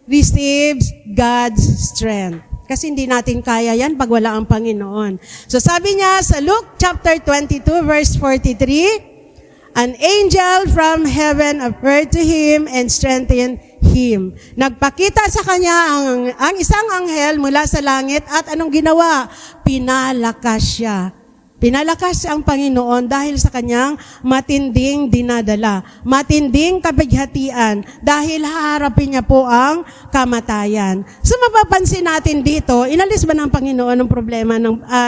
S5: Receives God's strength. Kasi hindi natin kaya yan pag wala ang Panginoon. So sabi niya sa Luke chapter 22 verse 43, an angel from heaven appeared to him and strengthened him. Nagpakita sa kanya ang isang anghel mula sa langit at anong ginawa? Pinalakas siya. Pinalakas ang Panginoon dahil sa kanyang matinding dinadala, matinding kapighatian, dahil haharapin niya po ang kamatayan. So mapapansin natin dito, inalis ba ng Panginoon ang problema,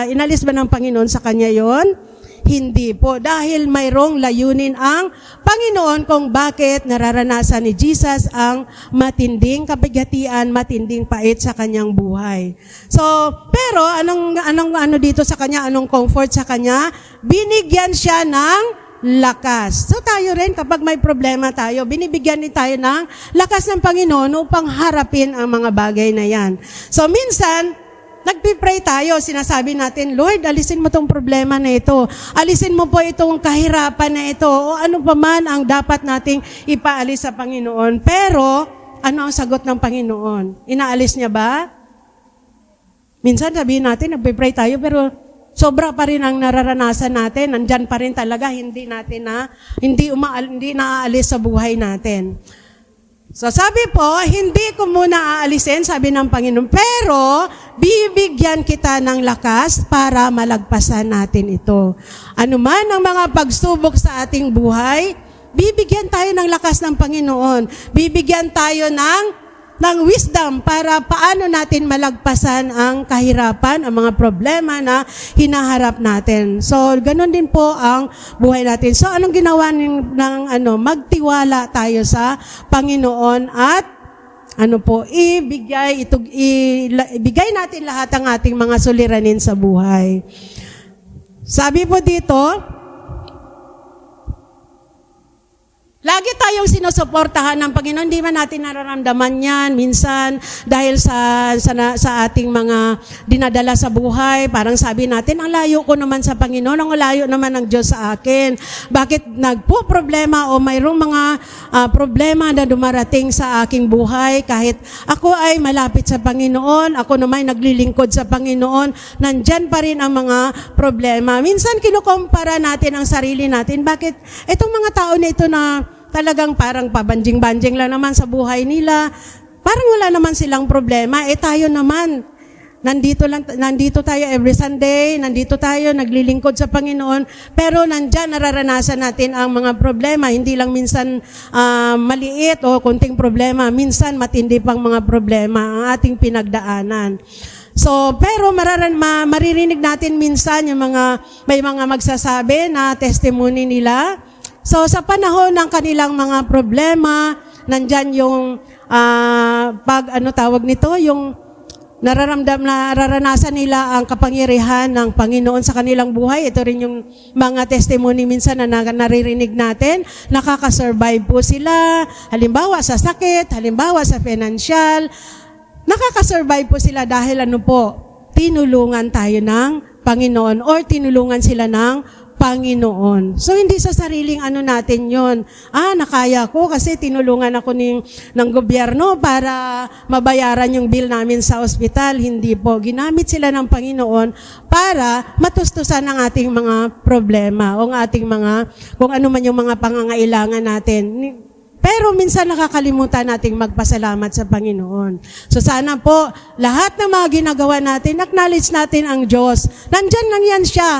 S5: inalis ba ng Panginoon sa kanya yon? Hindi po, dahil mayroong layunin ang Panginoon kung bakit nararanasan ni Jesus ang matinding kapighatian, matinding pait sa kanyang buhay. So, pero anong dito sa kanya, anong comfort sa kanya? Binigyan siya ng lakas. So tayo rin, kapag may problema tayo, binibigyan din tayo ng lakas ng Panginoon upang harapin ang mga bagay na yan. So minsan, nagpipray tayo, sinasabi natin, Lord, alisin mo tong problema na ito. Alisin mo po itong kahirapan na ito. O ano pa man ang dapat nating ipaalis sa Panginoon. Pero, ano ang sagot ng Panginoon? Inaalis niya ba? Minsan sabihin natin, nagpipray tayo, pero sobra pa rin ang nararanasan natin. Nandyan pa rin talaga, hindi naaalis sa buhay natin. So sabi po, hindi ko muna aalisin, sabi ng Panginoon, pero bibigyan kita ng lakas para malagpasan natin ito. Ano man ang mga pagsubok sa ating buhay, bibigyan tayo ng lakas ng Panginoon. Bibigyan tayo ng wisdom para paano natin malagpasan ang kahirapan, ang mga problema na hinaharap natin. So, ganun din po ang buhay natin. So, anong ginawa magtiwala tayo sa Panginoon at ibigay natin lahat ang ating mga suliranin sa buhay. Sabi po dito, lagi tayong sinusuportahan ng Panginoon, hindi man natin nararamdaman yan. Minsan, dahil sa ating mga dinadala sa buhay, parang sabi natin, ang layo ko naman sa Panginoon, ang layo naman ng Diyos sa akin. Bakit nagpo-problema o mayroong mga problema na dumarating sa aking buhay, kahit ako ay malapit sa Panginoon, ako naman naglilingkod sa Panginoon, nandyan pa rin ang mga problema. Minsan, kinukumpara natin ang sarili natin. Bakit itong mga tao na ito na talagang parang pabanjing-banjing lang naman sa buhay nila. Parang wala naman silang problema. Tayo naman, nandito tayo every Sunday, nandito tayo naglilingkod sa Panginoon, pero nandyan nararanasan natin ang mga problema, hindi lang minsan maliit o konting problema, minsan matindi pang mga problema ang ating pinagdaanan. So, pero maririnig natin minsan yung may mga magsasabi na testimony nila. So, sa panahon ng kanilang mga problema, nandyan yung yung nararanasan nila ang kapangyarihan ng Panginoon sa kanilang buhay. Ito rin yung mga testimony minsan na naririnig natin. Nakakasurvive po sila, halimbawa sa sakit, halimbawa sa financial. Nakakasurvive po sila dahil tinulungan tayo ng Panginoon or tinulungan sila ng Panginoon. So, hindi sa sariling natin yon. Nakaya ko kasi tinulungan ako ng gobyerno para mabayaran yung bill namin sa ospital. Hindi po. Ginamit sila ng Panginoon para matustusan ang ating mga problema o ang ating kung ano man yung mga pangangailangan natin. Pero minsan nakakalimutan nating magpasalamat sa Panginoon. So sana po, lahat ng mga ginagawa natin, acknowledge natin ang Diyos. Nandyan lang yan siya.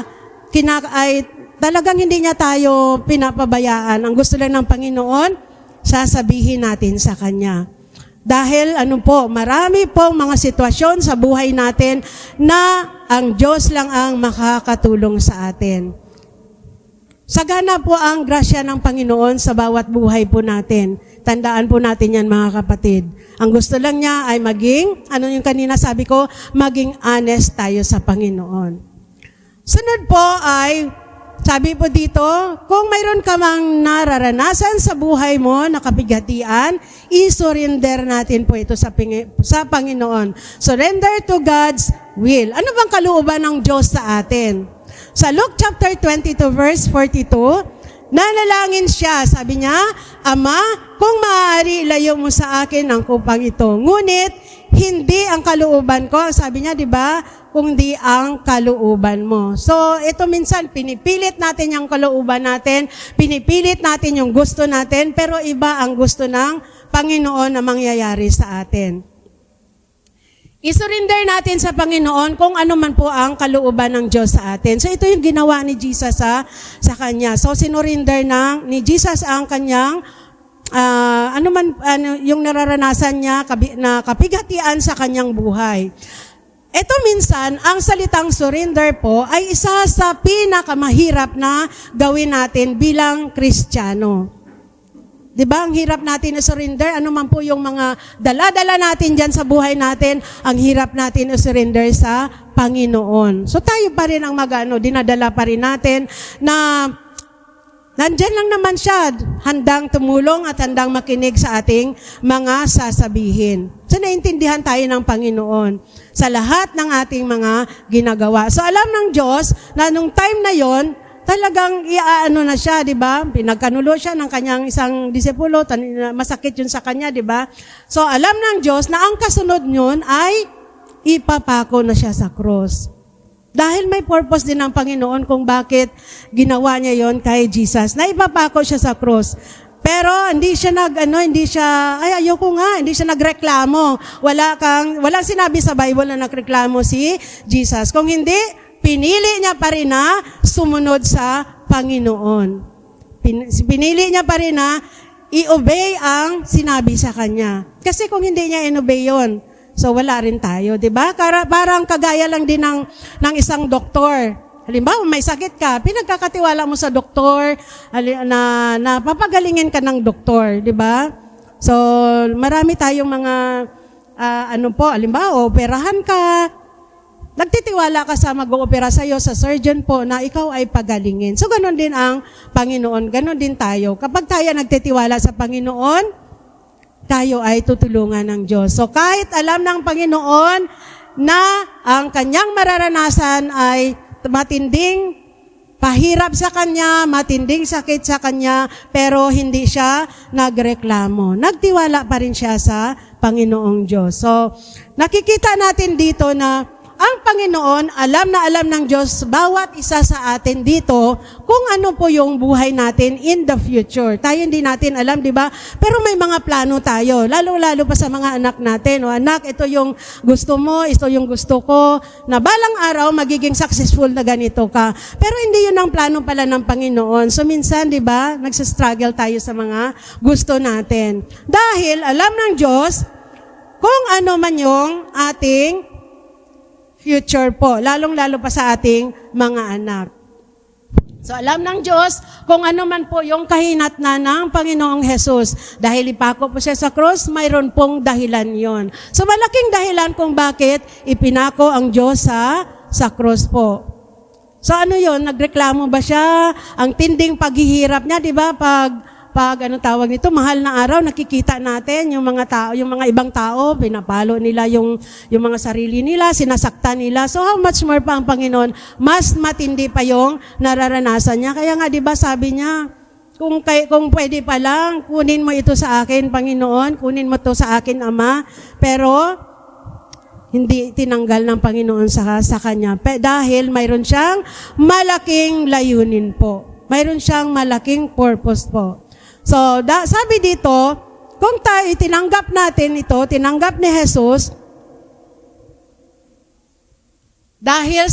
S5: Talagang hindi niya tayo pinapabayaan. Ang gusto lang ng Panginoon, sasabihin natin sa Kanya. Dahil marami pong mga sitwasyon sa buhay natin na ang Diyos lang ang makakatulong sa atin. Sagana po ang grasya ng Panginoon sa bawat buhay po natin. Tandaan po natin yan, mga kapatid. Ang gusto lang niya ay yung kanina sabi ko, maging honest tayo sa Panginoon. Sunod po ay, sabi po dito, kung mayroon ka mang nararanasan sa buhay mo na kabigatian, i-surrender natin po ito sa Panginoon. Surrender to God's will. Ano bang kalooban ng Diyos sa atin? Sa Luke chapter 22 verse 42, nanalangin siya. Sabi niya, Ama, kung maaari, ilayo mo sa akin ang kupang ito. Ngunit, hindi ang kalooban ko. Sabi niya, di ba? Kundi ang kalooban mo. So, ito minsan, pinipilit natin yung kalooban natin, pinipilit natin yung gusto natin, pero iba ang gusto ng Panginoon na mangyayari sa atin. I-surrender natin sa Panginoon kung ano man po ang kalooban ng Diyos sa atin. So ito yung ginawa ni Jesus sa Kanya. So sinurrender ni Jesus ang Kanyang yung nararanasan niya na kapigatian sa Kanyang buhay. Ito minsan, ang salitang surrender po ay isa sa pinakamahirap na gawin natin bilang Kristiyano. Diba? Ang hirap natin i-surrender. Ano man po yung mga dala-dala natin dyan sa buhay natin, ang hirap natin i-surrender sa Panginoon. So tayo pa rin ang dinadala pa rin natin na nandyan lang naman siya, handang tumulong at handang makinig sa ating mga sasabihin. So naintindihan tayo ng Panginoon sa lahat ng ating mga ginagawa. So alam ng Diyos na nung time na yon, talagang na siya, di ba? Pinagkanulo siya ng kanyang isang disipulo, masakit yun sa kanya, di ba? So, alam ng Diyos na ang kasunod yun ay ipapako na siya sa cross. Dahil may purpose din ng Panginoon kung bakit ginawa niya yon kay Jesus, na ipapako siya sa cross. Pero hindi siya hindi siya nagreklamo. Walang sinabi sa Bible na nagreklamo si Jesus. Kung hindi, pinili niya pa rin na sumunod sa Panginoon. Pinili niya pa rin na i-obey ang sinabi sa kanya. Kasi kung hindi niya in-obey yun, so wala rin tayo, di ba? Parang kagaya lang din ng isang doktor. Halimbawa, may sakit ka, pinagkakatiwala mo sa doktor, na papagalingin ka ng doktor, di ba? So, marami tayong mga, halimbawa, operahan ka, nagtitiwala ka sa mag-oopera sa'yo, sa surgeon po, na ikaw ay pagalingin. So, ganun din ang Panginoon. Ganun din tayo. Kapag tayo nagtitiwala sa Panginoon, tayo ay tutulungan ng Diyos. So, kahit alam ng Panginoon na ang kanyang mararanasan ay matinding pahirap sa kanya, matinding sakit sa kanya, pero hindi siya nagreklamo. Nagtiwala pa rin siya sa Panginoong Diyos. So, nakikita natin dito na ang Panginoon, alam na alam ng Diyos bawat isa sa atin dito kung ano po yung buhay natin in the future. Tayo hindi natin alam, di ba? Pero may mga plano tayo, lalo-lalo pa sa mga anak natin. O anak, ito yung gusto mo, ito yung gusto ko, na balang araw magiging successful na ganito ka. Pero hindi yun ang plano pala ng Panginoon. So minsan, di ba, nagsistruggle tayo sa mga gusto natin. Dahil alam ng Diyos kung ano man yung ating future po, lalong-lalo pa sa ating mga anak. So alam ng Diyos kung ano man po yung kahinatnan ng Panginoong Jesus. Dahil ipako po siya sa cross, mayroon pong dahilan yon. So malaking dahilan kung bakit ipinako ang Diyos sa cross po. So ano yon? Nagreklamo ba siya? Ang tinding paghihirap niya, di ba? Pag ano tawag nito, mahal na araw, nakikita natin yung mga tao, yung mga ibang tao, pinapalo nila yung mga sarili nila, sinasaktan nila. So how much more pa ang Panginoon? Mas matindi pa yung nararanasan niya. Kaya nga, di ba, sabi niya, kung pwede pa lang, kunin mo ito sa akin, Panginoon, kunin mo ito sa akin, Ama. Pero hindi tinanggal ng Panginoon sa kanya. Dahil mayroon siyang malaking layunin po. Mayroon siyang malaking purpose po. So, sabi dito, kung tayo tinanggap natin ito, tinanggap ni Jesus, dahil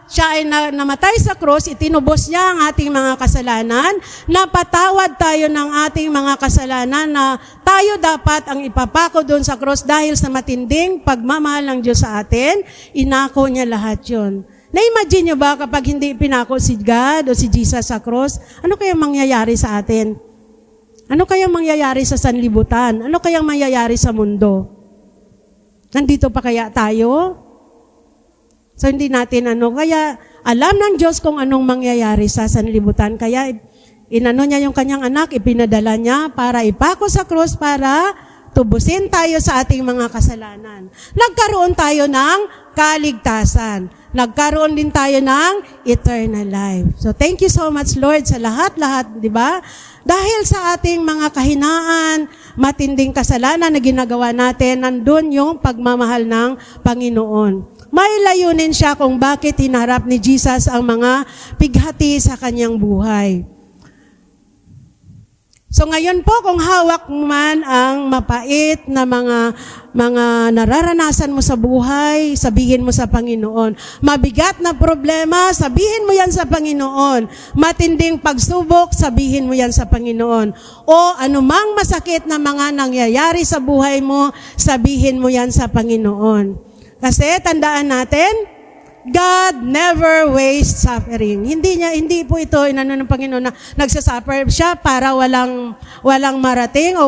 S5: siya ay namatay sa krus, itinubos niya ang ating mga kasalanan, napatawad tayo ng ating mga kasalanan na tayo dapat ang ipapako doon sa krus dahil sa matinding pagmamahal ng Diyos sa atin, inako niya lahat yun. Na-imagine niyo ba kapag hindi pinako si God o si Jesus sa krus, ano kaya mangyayari sa atin? Ano kayang mangyayari sa sanlibutan? Ano kayang mangyayari sa mundo? Nandito pa kaya tayo? So hindi natin kaya alam ng Diyos kung anong mangyayari sa sanlibutan. Kaya inano niya yung kanyang anak, ipinadala niya para ipako sa krus para tubusin tayo sa ating mga kasalanan. Nagkaroon tayo ng kaligtasan. Nagkaroon din tayo ng eternal life. So thank you so much, Lord, sa lahat-lahat, di ba? Dahil sa ating mga kahinaan, matinding kasalanan na ginagawa natin, nandun yung pagmamahal ng Panginoon. May layunin siya kung bakit hinarap ni Jesus ang mga pighati sa kanyang buhay. So ngayon po, kung hawak mo man ang mapait na mga nararanasan mo sa buhay, sabihin mo sa Panginoon. Mabigat na problema, sabihin mo yan sa Panginoon. Matinding pagsubok, sabihin mo yan sa Panginoon. O anumang masakit na mga nangyayari sa buhay mo, sabihin mo yan sa Panginoon. Kasi tandaan natin, God never wastes suffering. Hindi po ito inano ng Panginoon na nagsasuffer siya para walang marating o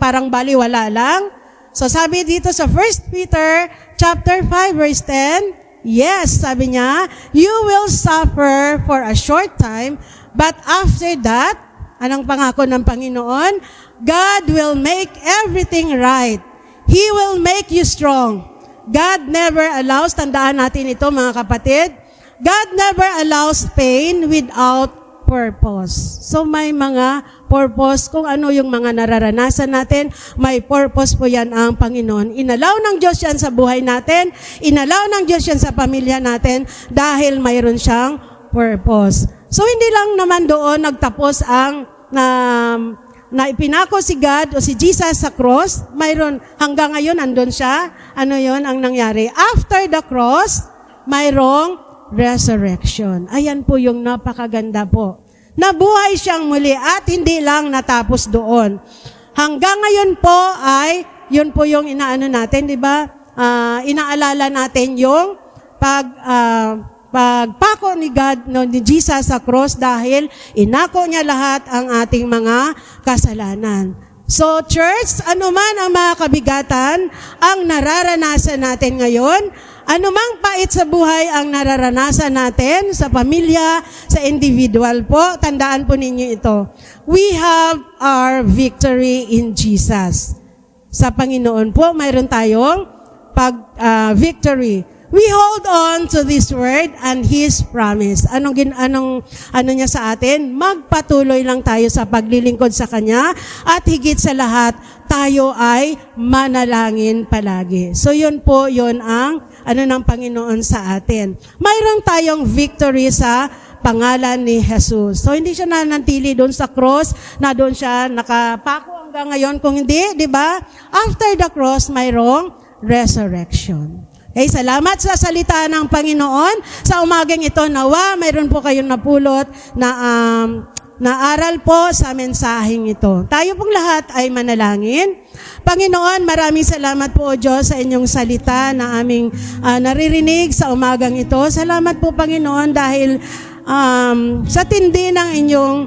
S5: parang baliwala lang. So sabi dito sa 1 Peter chapter 5 verse 10, yes, sabi niya, you will suffer for a short time, but after that, anong pangako ng Panginoon? God will make everything right. He will make you strong. God never allows, tandaan natin ito mga kapatid, God never allows pain without purpose. So may mga purpose kung ano yung mga nararanasan natin, may purpose po yan ang Panginoon. Inalaw ng Diyos yan sa buhay natin, inalaw ng Diyos yan sa pamilya natin dahil mayroon siyang purpose. So hindi lang naman doon nagtapos ang na ipinako si God o si Jesus sa cross, mayroon, hanggang ngayon andun siya, ano yon ang nangyari? After the cross, mayroong resurrection. Ayan po yung napakaganda po. Nabuhay siyang muli at hindi lang natapos doon. Hanggang ngayon po ay, yun po yung inaano natin, di ba? Inaalala natin yung pagpako ni God, ni Jesus sa cross dahil inako niya lahat ang ating mga kasalanan. So church, anuman ang mga kabigatan ang nararanasan natin ngayon, anumang pait sa buhay ang nararanasan natin sa pamilya, sa individual po, tandaan po ninyo ito. We have our victory in Jesus. Sa Panginoon po, mayroon tayong victory. we hold on to this word and His promise. Ano niya sa atin? Magpatuloy lang tayo sa paglilingkod sa Kanya at higit sa lahat, tayo ay manalangin palagi. So yun ang ng Panginoon sa atin. Mayroon tayong victory sa pangalan ni Jesus. So hindi siya nanatili doon sa cross, na doon siya nakapako hanggang ngayon. Kung hindi, di ba? After the cross, mayroong resurrection. Okay, salamat sa salita ng Panginoon. Sa umagang ito, nawa, mayroon po kayong napulot na aral po sa mensaheng ito. Tayo pong lahat ay manalangin. Panginoon, maraming salamat po, O Diyos, sa inyong salita na aming naririnig sa umagang ito. Salamat po, Panginoon, dahil sa tindi ng inyong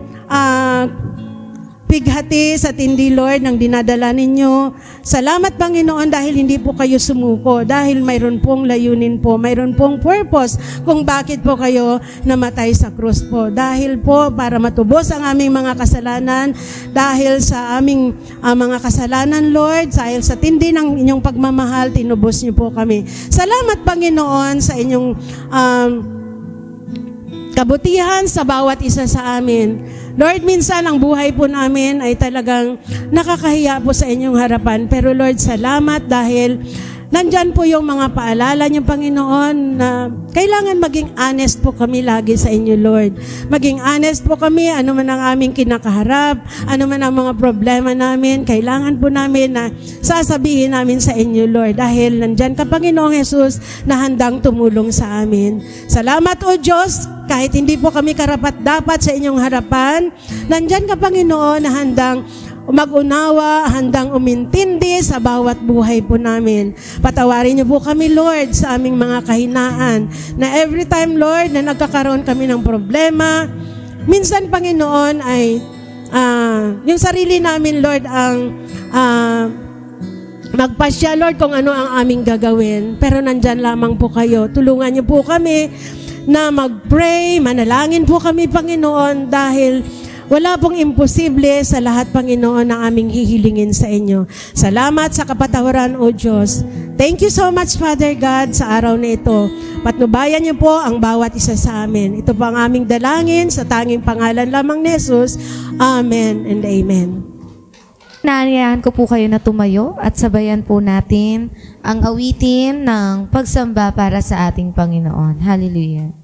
S5: pighati, sa tindi, Lord, ng dinadala ninyo. Salamat, Panginoon, dahil hindi po kayo sumuko, dahil mayroon pong layunin po, mayroon pong purpose kung bakit po kayo namatay sa krus po. Dahil po para matubos ang aming mga kasalanan, dahil sa aming mga kasalanan, Lord, dahil sa tindi ng inyong pagmamahal, tinubos niyo po kami. Salamat, Panginoon, sa inyong kabutihan sa bawat isa sa amin. Lord, minsan ang buhay po namin ay talagang nakakahiya po sa inyong harapan. Pero Lord, salamat dahil nandyan po yung mga paalala niyo, Panginoon, na kailangan maging honest po kami lagi sa inyo, Lord. Maging honest po kami, ano man ang aming kinakaharap, ano man ang mga problema namin, kailangan po namin na sasabihin namin sa inyo, Lord. Dahil nandyan ka, Panginoong Jesus, na handang tumulong sa amin. Salamat, O Diyos, kahit hindi po kami karapat-dapat sa inyong harapan, nandyan ka, Panginoon, na handang mag-unawa, handang umintindi sa bawat buhay po namin. Patawarin niyo po kami, Lord, sa aming mga kahinaan, na every time, Lord, na nagkakaroon kami ng problema, minsan, Panginoon, ay yung sarili namin, Lord, ang magpasya, Lord, kung ano ang aming gagawin. Pero nandyan lamang po kayo. Tulungan niyo po kami na mag-pray, manalangin po kami, Panginoon, dahil wala pong imposible sa lahat, Panginoon, na aming hihilingin sa inyo. Salamat sa kapatawaran, O Diyos. Thank you so much, Father God, sa araw na ito. Patnubayan niyo po ang bawat isa sa amin. Ito po ang aming dalangin sa tanging pangalan lamang ni Jesus. Amen and amen.
S3: Naanyayahan ko po kayo na tumayo at sabayan po natin ang awitin ng pagsamba para sa ating Panginoon. Hallelujah.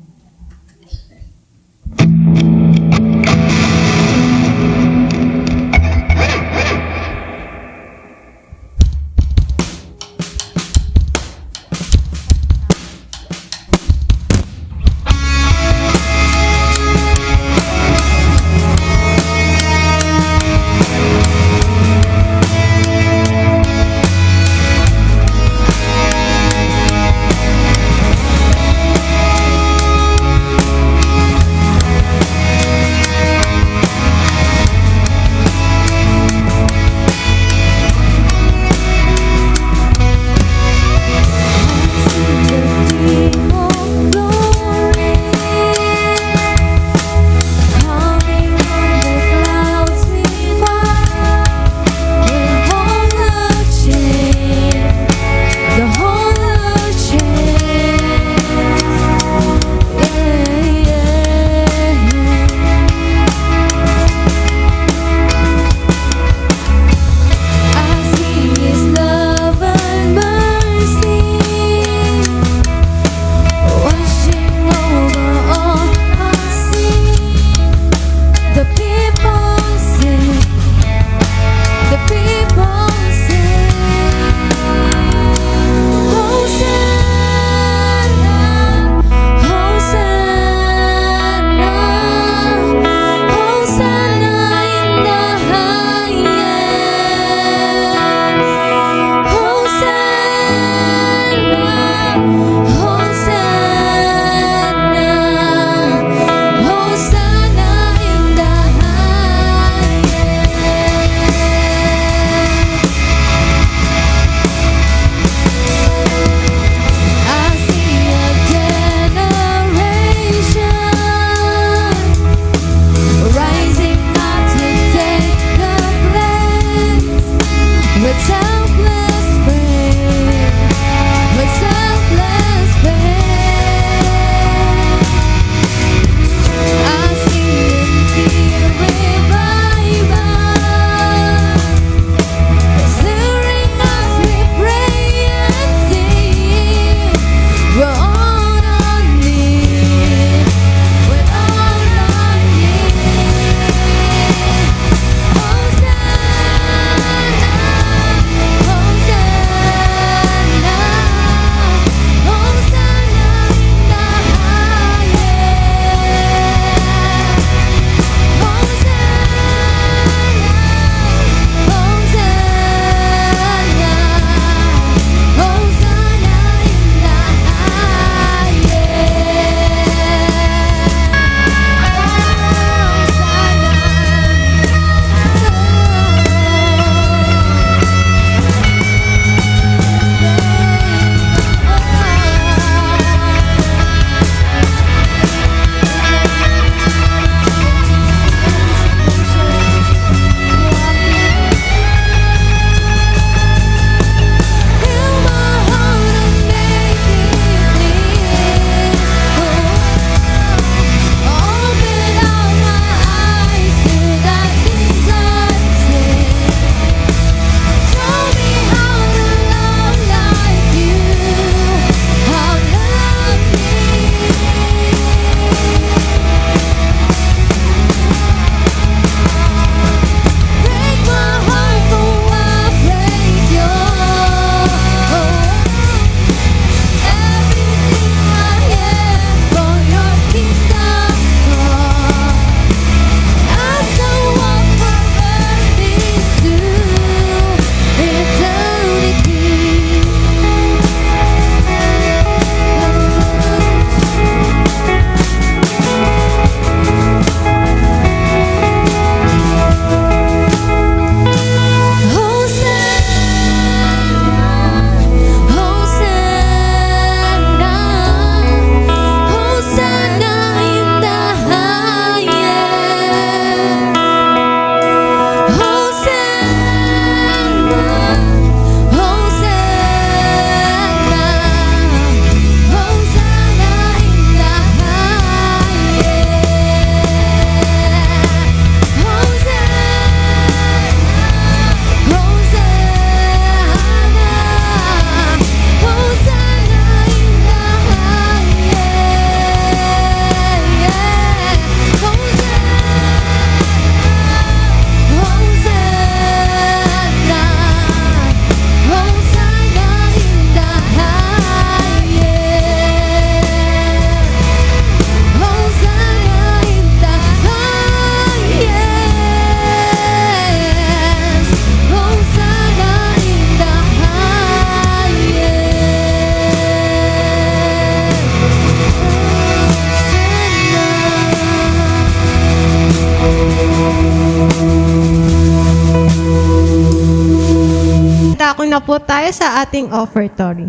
S6: Dako na po tayo sa ating offertory.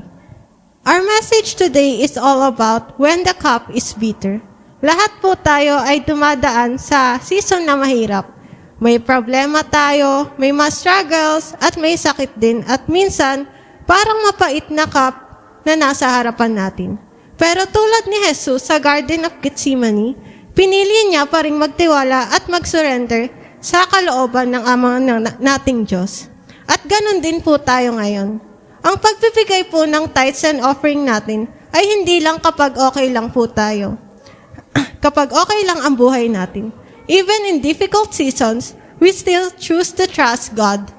S6: Our message today is all about when the cup is bitter. Lahat po tayo ay dumadaan sa season na mahirap. May problema tayo, may mga struggles, at may sakit din. At minsan, parang mapait na cup na nasa harapan natin. Pero tulad ni Jesus sa Garden of Gethsemane, pinili niya pa rin magtiwala at mag-surrender sa kalooban ng amang nating Diyos. At ganun din po tayo ngayon. Ang pagbibigay po ng tithes and offering natin ay hindi lang kapag okay lang po tayo. Kapag okay lang ang buhay natin. Even in difficult seasons, we still choose to trust God.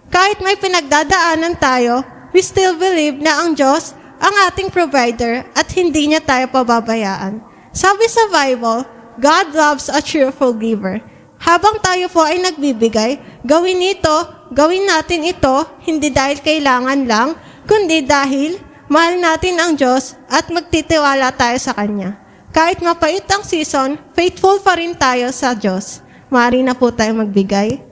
S6: Kahit may pinagdadaanan tayo, we still believe na ang Diyos ang ating provider at hindi niya tayo pababayaan. Sabi sa Bible, God loves a cheerful giver. Habang tayo po ay nagbibigay, gawin natin ito, hindi dahil kailangan lang, kundi dahil mahal natin ang Diyos at magtitiwala tayo sa Kanya. Kahit mapait ang season, faithful pa rin tayo sa Diyos. Maaari na po tayo magbigay.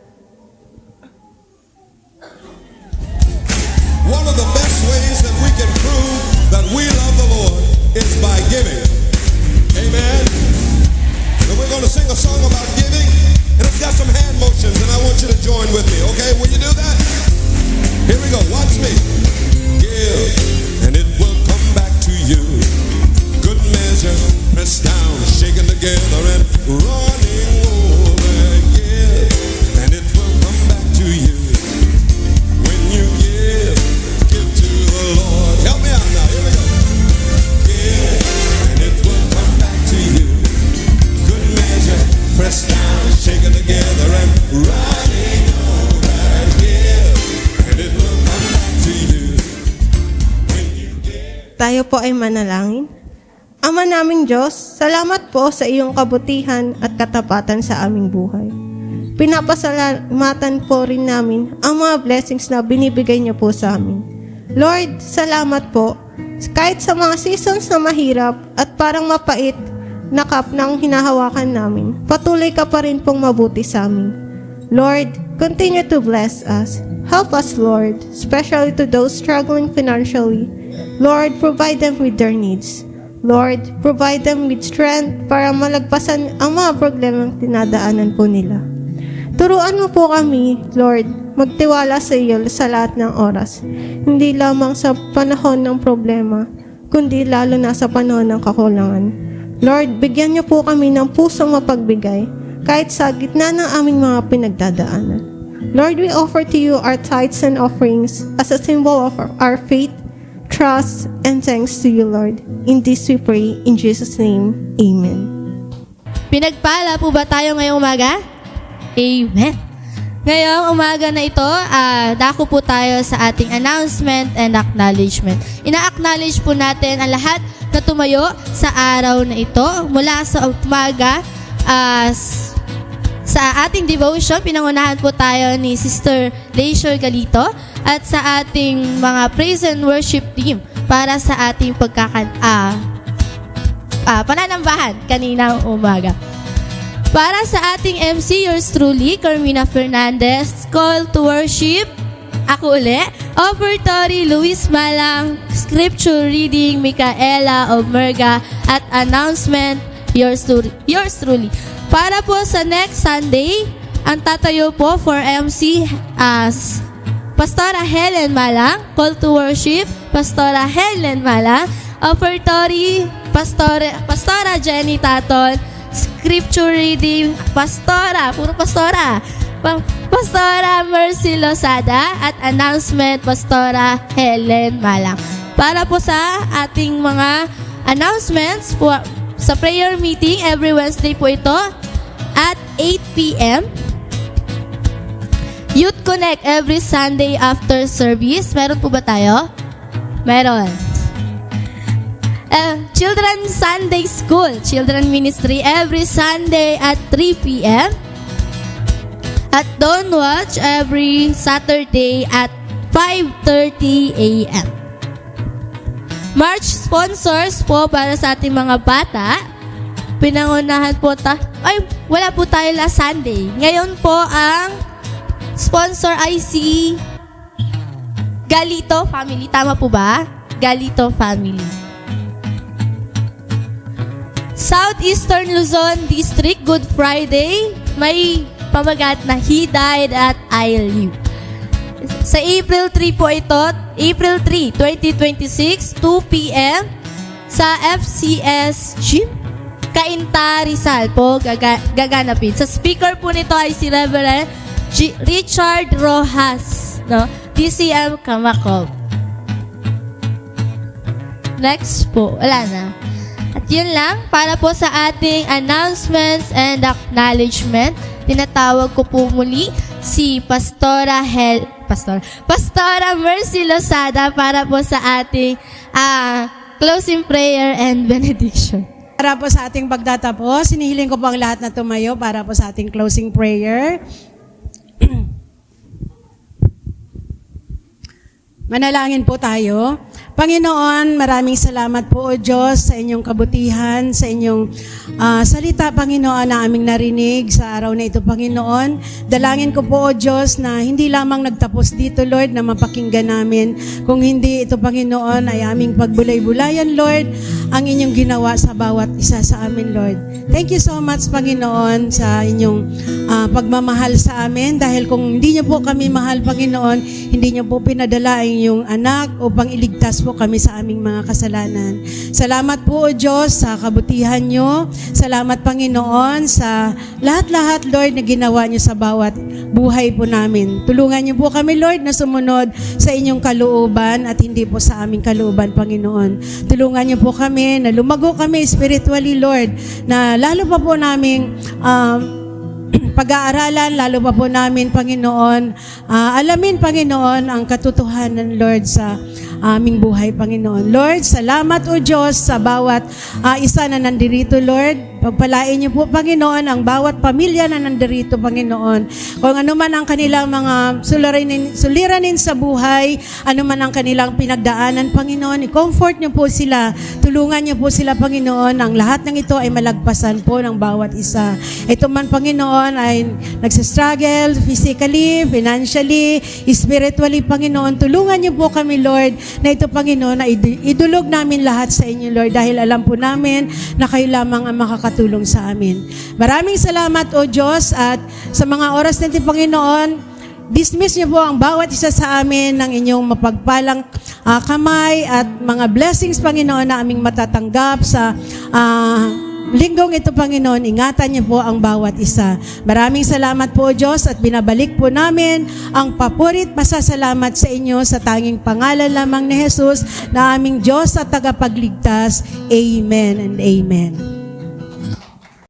S7: One of the best ways that we can prove that we love the Lord is by giving. Amen. And we're going to sing a song about giving, and it's got some hand motions, and I want you to join with me, okay? Will you do that? Here we go. Watch me. Give, and it will come back to you. Good measure, pressed down, shaken together, and running over. Give, and it will come back to you. When you give to the Lord. Help me out now. Here we go. Give, and it will come back to you. Good measure, pressed down, shaken together, and running over. Give, and it will come back to you. When you give.
S6: Tayo po ay manalangin. Ama naming Diyos, salamat po sa iyong kabutihan at katapatan sa aming buhay. Pinapasalamatan po rin namin ang mga blessings na binibigay niyo po sa amin. Lord, salamat po. Kahit sa mga seasons na mahirap at parang mapait na cup ng hinahawakan namin, patuloy ka pa rin pong mabuti sa amin. Lord, continue to bless us. Help us, Lord, especially to those struggling financially. Lord, provide them with their needs. Lord, provide them with strength para malagpasan ang mga problemang tinadaanan po nila. Turuan mo po kami, Lord, magtiwala sa iyo sa lahat ng oras. Hindi lamang sa panahon ng problema, kundi lalo na sa panahon ng kakulangan. Lord, bigyan niyo po kami ng pusong mapagbigay, kahit sa gitna ng aming mga pinagdadaanan. Lord, we offer to you our tithes and offerings as a symbol of our faith, trust, and thanks to you, Lord. In this we pray, in Jesus' name, Amen.
S1: Pinagpala po ba tayo ngayong umaga? Amen. Ngayong umaga na ito, dako po tayo sa ating announcement and acknowledgement. Ina-acknowledge po natin ang lahat na tumayo sa araw na ito. Mula sa umaga, sa ating devotion, pinangunahan po tayo ni Sister Leisure Galito at sa ating mga praise and worship team para sa ating pananambahan kaninang umaga. Para sa ating MC, yours truly, Carmina Fernandez, call to worship, ako uli, offertory, Luis Malang, scripture reading, Micaela Omerga, at announcement, yours truly. Para po sa next Sunday, ang tatayo po for MC as Pastora Helen Malang, call to worship, Pastora Helen Malang, offertory, Pastora Jenny Taton, scripture reading, Pastora Mercy Losada, at announcement, Pastora Helen Malang. Para po sa ating mga announcements po, sa prayer meeting, every Wednesday po ito at 8 p.m. Youth Connect every Sunday after service. Meron po ba tayo? Meron. Children Sunday School, Children Ministry every Sunday at 3 p.m. At Dawn Watch every Saturday at 5:30 a.m. March sponsors po para sa ating mga bata. Pinangunahan po wala po tayo last Sunday. Ngayon po ang sponsor ay si Galito family. Tama po ba? Galito family. Southeastern Luzon District, Good Friday. May pamagat na He Died at I'll Live. Sa April 3 po ito, April 3, 2026, 2 p.m. sa FCS Gym, Cainta, Rizal po gaganapin. Sa speaker po nito ay si Reverend Richard Rojas, no? DCM Kamakov. Next po, wala na. At yun lang, para po sa ating announcements and acknowledgement, tinatawag ko po muli si Pastora Mercy Losada para po sa ating closing prayer and benediction.
S5: Para po sa ating pagtatapos, sinihiling ko po ang lahat na tumayo para po sa ating closing prayer. Manalangin po tayo. Panginoon, maraming salamat po o Diyos sa inyong kabutihan, sa inyong salita, Panginoon, na aming narinig sa araw na ito, Panginoon. Dalangin ko po o Diyos na hindi lamang nagtapos dito, Lord, na mapakinggan namin. Kung hindi ito, Panginoon, ay aming pagbulay-bulayan, Lord, ang inyong ginawa sa bawat isa sa amin, Lord. Thank you so much, Panginoon, sa inyong pagmamahal sa amin. Dahil kung hindi niyo po kami mahal, Panginoon, hindi niyo po pinadala ang inyong anak upang iligtas po kami sa aming mga kasalanan. Salamat po o Diyos sa kabutihan nyo. Salamat Panginoon sa lahat-lahat Lord na ginawa nyo sa bawat buhay po namin. Tulungan nyo po kami Lord na sumunod sa inyong kalooban at hindi po sa aming kalooban Panginoon. Tulungan nyo po kami na lumago kami spiritually Lord, na lalo pa po naming pag-aaralan, lalo pa po namin, Panginoon, alamin, Panginoon, ang katotohanan, Lord, sa aming buhay, Panginoon. Lord, salamat o Diyos sa bawat isa na nandirito, Lord. Pagpalain niyo po, Panginoon, ang bawat pamilya na nandirito, Panginoon. Kung ano man ang kanilang mga suliranin sa buhay, ano man ang kanilang pinagdaanan, Panginoon, i-comfort niyo po sila. Tulungan niyo po sila, Panginoon. Ang lahat ng ito ay malagpasan po ng bawat isa. Ito man, Panginoon, ay nagsistruggle physically, financially, spiritually, Panginoon. Tulungan niyo po kami, Lord, na ito, Panginoon, na idulog namin lahat sa inyo, Lord, dahil alam po namin na kayo lamang ang makakatulong sa amin. Maraming salamat, O Diyos, at sa mga oras natin, Panginoon, dismiss niyo po ang bawat isa sa amin ng inyong mapagpalang kamay at mga blessings, Panginoon, na aming matatanggap sa linggong ito, Panginoon. Ingatan niyo po ang bawat isa. Maraming salamat po, Diyos, at binabalik po namin ang papurit pasasalamat sa inyo sa tanging pangalan lamang ni Jesus na aming Diyos at tagapagligtas. Amen and amen.